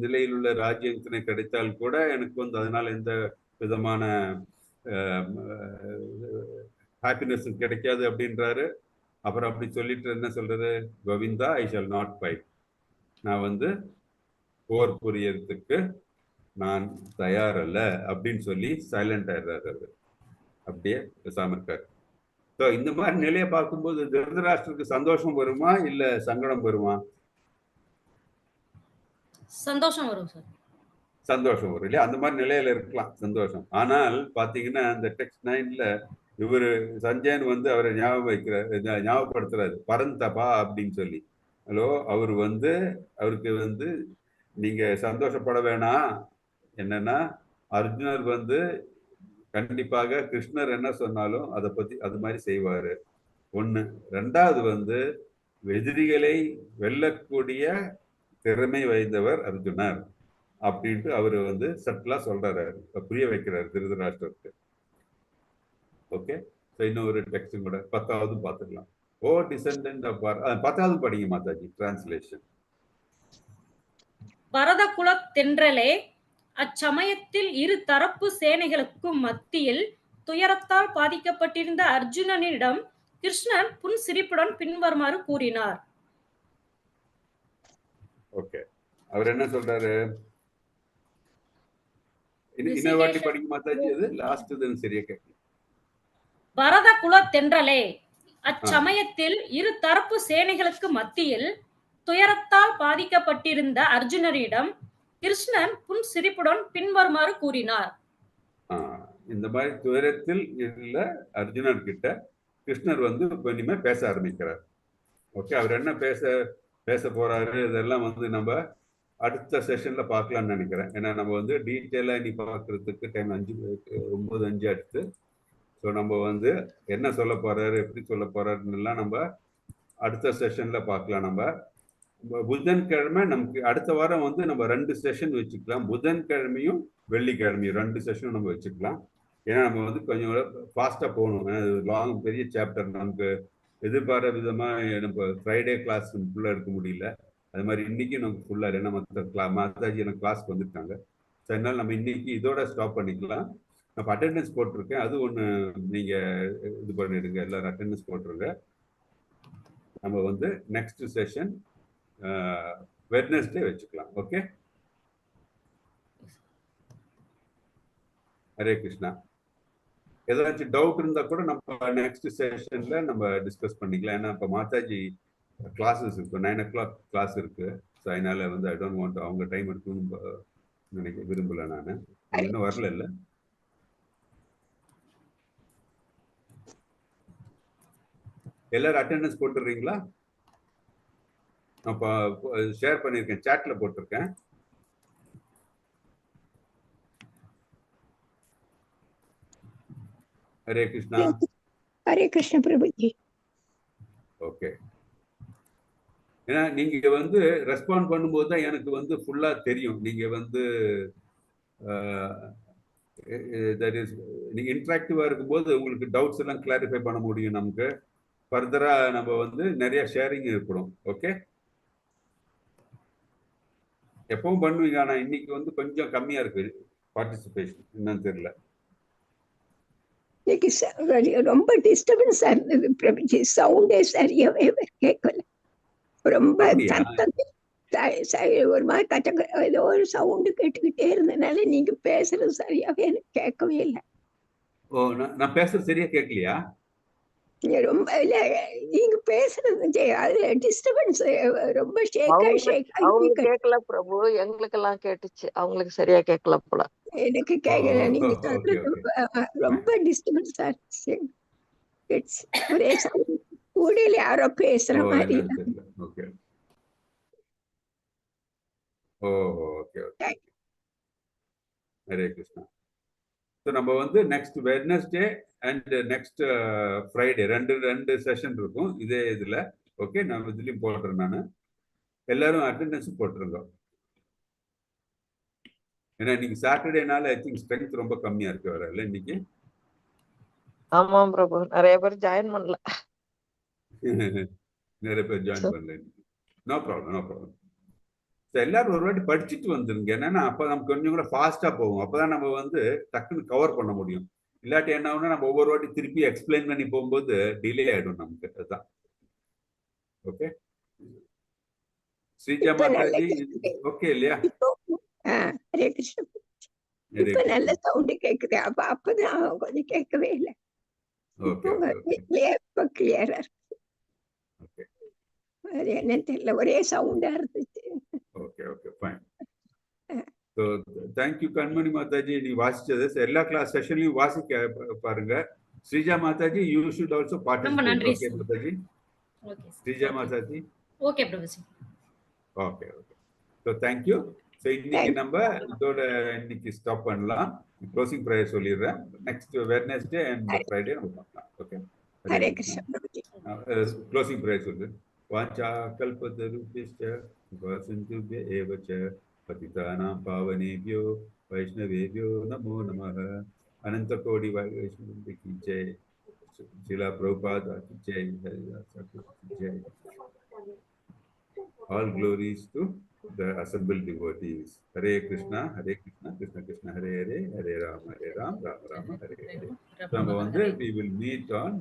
நிலையில் உள்ள ராஜ்யத்தினை கிடைத்தால் கூட எனக்கு வந்து அதனால எந்த விதமான ஹாப்பினஸ் கிடைக்காது அப்படின்றாரு. அப்புறம் அப்படி சொல்லிட்டு என்ன சொல்றாரு, Govinda, I shall not fight, நான் வந்து போர் புரியறதுக்கு நான் தயாரல்ல அப்படின்னு சொல்லி சைலண்ட் ஆயிடுறாரு. அவர் அப்படியே பேசாம இருக்காரு. ஸோ இந்த மாதிரி நிலையை பார்க்கும்போது திருதராஷ்டிரருக்கு சந்தோஷம் வருமா இல்ல சங்கடம் வருமா? சந்தோஷம் வரும் சார். சந்தோஷம் வரும் இல்லையா? அந்த மாதிரி நிலையில இருக்கலாம் சந்தோஷம். ஆனால் பாத்தீங்கன்னா இந்த டெக்ஸ்ட் 9ல இவரு சஞ்சயன் வந்து அவரை ஞாபகப்படுத்துறாரு, பரந்தபா அப்படின்னு சொல்லி. ஹலோ, அவர் வந்து அவருக்கு வந்து நீங்க சந்தோஷப்பட வேணாம். என்னன்னா, அர்ஜுனர் வந்து கண்டிப்பாக கிருஷ்ணர் என்ன சொன்னாலும் அதை பத்தி அது மாதிரி செய்வாரு. 1. 2வது வந்து எதிரிகளை வெல்லக்கூடிய திறமை வாய்ந்தவர் அர்ஜுனர் அப்படின்ட்டு அவரு வந்து சட்டலா சொல்றாரு, புரிய வைக்கிறாரு திருதராஷ்டிரருக்கு. ஓகே, இன்னும் ஒரு டெக்ஸ்டும் கூட 10வது பார்த்துக்கலாம். ஓ டிசெண்டன்ட் ஆஃப் 10வது படிங்க மாதாஜி, டிரான்ஸ்லேஷன். பரத குல தென்றலே, அச்சமயத்தில் இரு தரப்பு சேனைகளுக்கும் மத்தியில் துயரத்தால் பாதிக்கப்பட்டிருந்த அர்ஜுனனிடம் கிருஷ்ணன் புன்சிரிப்புடன் பின்வருமாறு கூறினார். ஓகே, அவர் என்ன சொல்றாரு? இன்னொரு வாட்டி படிக்க மாதாஜி, அது லாஸ்ட் தான் சரியா கேட்கல. பரத குல தென்றலே, அச்சமயத்தில் இரு தரப்பு சேனைகளுக்கு மத்தியில் துயரத்தால் பாதிக்கப்பட்டிருந்த அர்ஜுனரிடம் கிருஷ்ணன் புன்சிரிப்புடன் பின்வருமாறு கூறினார். இந்த மாதிரி துயரத்தில் இல்ல அர்ஜுனர் கிட்ட கிருஷ்ணர் வந்து இனிமே பேச ஆரம்பிக்கிறார். ஓகே, அவர் என்ன பேச போறாரு இதெல்லாம் வந்து நம்ம அடுத்த செஷன்ல பார்க்கலாம்னு நினைக்கிறேன். ஏன்னா நம்ம வந்து டீட்டெயிலா இனி பார்க்கறதுக்கு டைம் 9:05 அடுத்து. ஸோ நம்ம வந்து என்ன சொல்ல போறாரு, எப்படி சொல்ல போறாருன்னு நம்ம அடுத்த செஷன்ல பார்க்கலாம். நம்ம புதன்கிழமை நமக்கு அடுத்த வாரம் வந்து நம்ம 2 செஷன் வச்சுக்கலாம். புதன்கிழமையும் வெள்ளிக்கிழமையும் 2 செஷன் நம்ம வச்சுக்கலாம். ஏன்னா நம்ம வந்து கொஞ்சம் ஃபாஸ்டா போகணும். லாங் பெரிய சாப்டர், நமக்கு எதிர்பாராத விதமா நம்ம ஃப்ரைடே கிளாஸ் ஃபுல்லா எடுக்க முடியல. அது மாதிரி இன்னைக்கு நமக்கு ஃபுல்லாக ஏன்னா மாதாஜி எனக்கு கிளாஸ்க்கு வந்துருக்காங்க. ஸோ அதனால நம்ம இன்னைக்கு இதோட ஸ்டாப் பண்ணிக்கலாம். நான் அட்டெண்டன்ஸ் போட்டிருக்கேன், அது ஒன்று நீங்கள் இது பண்ணிடுங்க, எல்லாரும் அட்டெண்டன்ஸ் போட்டுருங்க. நம்ம வந்து நெக்ஸ்ட் செஷன் வெட்னஸ்டே வச்சுக்கலாம். ஓகே, ஹரே கிருஷ்ணா. ஏதாச்சும் டவுட் இருந்தா கூட நம்ம நெக்ஸ்ட் செஷன்ல நம்ம டிஸ்கஸ் பண்ணிக்கலாம். ஏன்னா இப்போ மாதாஜி கிளாஸஸ் இருக்கு, 9 o'clock கிளாஸ் இருக்கு. ஸோ அதனால வந்து ஐ டோன்ட் வாண்ட் அவங்க டைம் எடுக்கணும்னு நினைக்க விரும்பல. நான் இன்னும் வரல. இல்லை, எல்லாரும் அட்டெண்டன்ஸ் போட்டுடுறீங்களா? நான் ஷேர் பண்ணியிருக்கேன், சாட்ல போட்டிருக்கேன். ஹரே கிருஷ்ணா. ஹரே கிருஷ்ண பிரபுஜி. ஓகே, ஏன்னா நீங்க வந்து ரெஸ்பாண்ட் பண்ணும்போது தான் எனக்கு வந்து ஃபுல்லா தெரியும். நீங்க வந்து நீங்க இன்ட்ராக்டிவா இருக்கும்போது உங்களுக்கு டவுட்ஸ் எல்லாம் கிளாரிஃபை பண்ண முடியும். நமக்கு ஃபர்தரா நம்ம வந்து நிறைய ஷேரிங் ஏற்படும். ஓகே, எப்பவும் பண்ணுவீங்க, ஆனா இன்னைக்கு வந்து கொஞ்சம் கம்மியா இருக்கு பார்ட்டிசிபேஷன், என்னன்னு தெரியல. ரொம்ப டிஸ்டர்பன்ஸா இருந்தது பிரபுஜி, சவுண்டே சரியாவே கேட்கல. ரொம்ப ஒரு மாதிரி கச்ச ஏதோ ஒரு சவுண்டு கேட்டுக்கிட்டே இருந்தனால நீங்க பேசுறது சரியாவே எனக்கு கேட்கவே இல்லை. ஓ, நான் பேசுறது சரியா கேட்கலையா? ரொம்ப இல்ல, நீங்க பேசுறது அதுல டிஸ்டர்பன்ஸ் ரொம்ப அவங்களுக்கு கேட்கல பிரபு, எங்களுக்கு எல்லாம் கேட்டுச்சு, அவங்களுக்கு சரியா கேட்கல போல. எனக்கு கேட்கல. நீங்க ரொம்ப டிஸ்டர்பன்ஸா இருந்துச்சு. ஒரே கூடையில யாரோ பேசுற மாதிரி. Okay, okay, okay. Hare Krishna. So நம்ம வந்து next Wednesday and next Friday ரெண்டு செஷன் இருக்கும் இதே இதில். ஓகே, நான் இதுலேயும் போடுறேன். நான் எல்லாரும் அட்டெண்டன்ஸ் போட்டுருங்க. ஏன்னா இன்னைக்கு சாட்டர்டேனால ஐ திங்க் ஸ்ட்ரென்த் ரொம்ப கம்மியா இருக்கு வர இல்லை இன்னைக்கு. ஆமாம் பிரபு, நிறைய பேர் ஜாயின் பண்ணல. நிறைய பேர் ஜாயின் பண்ணல. No problem, no problem. எல்லாரும் ஒரு வாட்டி படிச்சுட்டு வந்துருங்க. என்னன்னா அப்போ நமக்கு கொஞ்சம் கூட ஃபாஸ்டா போகும். அப்பதான் நம்ம வந்து டக்குன்னு கவர் பண்ண முடியும். இல்லாட்டி என்ன ஆகுனா நம்ம ஒவ்வொரு வாட்டி திருப்பி எக்ஸ்பிளைன் பண்ணி போகும்போது டிலே ஆயிடும் நமக்கு. அதுதான். ஓகே, ஸ்ரீஜா மாதாஜி ஓகே இல்லையா? ஹரே கிருஷ்ண. இப்ப நல்ல சவுண்ட் கேக்குது. அப்பதான் கொஞ்சம் கேட்கவே இல்லை. இப்ப கிளியரா இருக்கு. அது என்னன்னு தெரியல, ஒரே சவுண்டா இருந்துச்சு. Okay, okay, fine. So thank you கண்மணி மாதாஜி, நீ வாசிச்சது எல்லா கிளாஸ் செஷன்லையும் வாசிக்க பாருங்க. Sreeja Mataji, you should also participate. Okay Mataji. Sreeja Mataji. Okay Prabhuji. Okay, okay. So thank you. So இன்னைக்கு நம்ம இதோட இன்னைக்கு ஸ்டாப் பண்ணலாம். க்ளோசிங் ப்ரேயர் சொல்லிடுறேன். நெக்ஸ்ட் வெட்னஸ்டே அண்ட் ஃப்ரைடே நம்ம பார்க்கலாம். Okay, Hare Krishna. Closing prayer சொல்லு. வாஞ்சா கல்பதருபிஷ்ட வசந்துப்ய ஏவ ச पतितानां पावनेभ्यो वैष्णवेभ्यो नमो नमः। अनंत कोटि वैष्णव की जय। शिला प्रभुपाद की जय। जय। All glories to the assembled devotees. Hare Krishna, Krishna Krishna, Hare Hare, Hare Rama, Rama Rama, Hare Hare. So we will meet on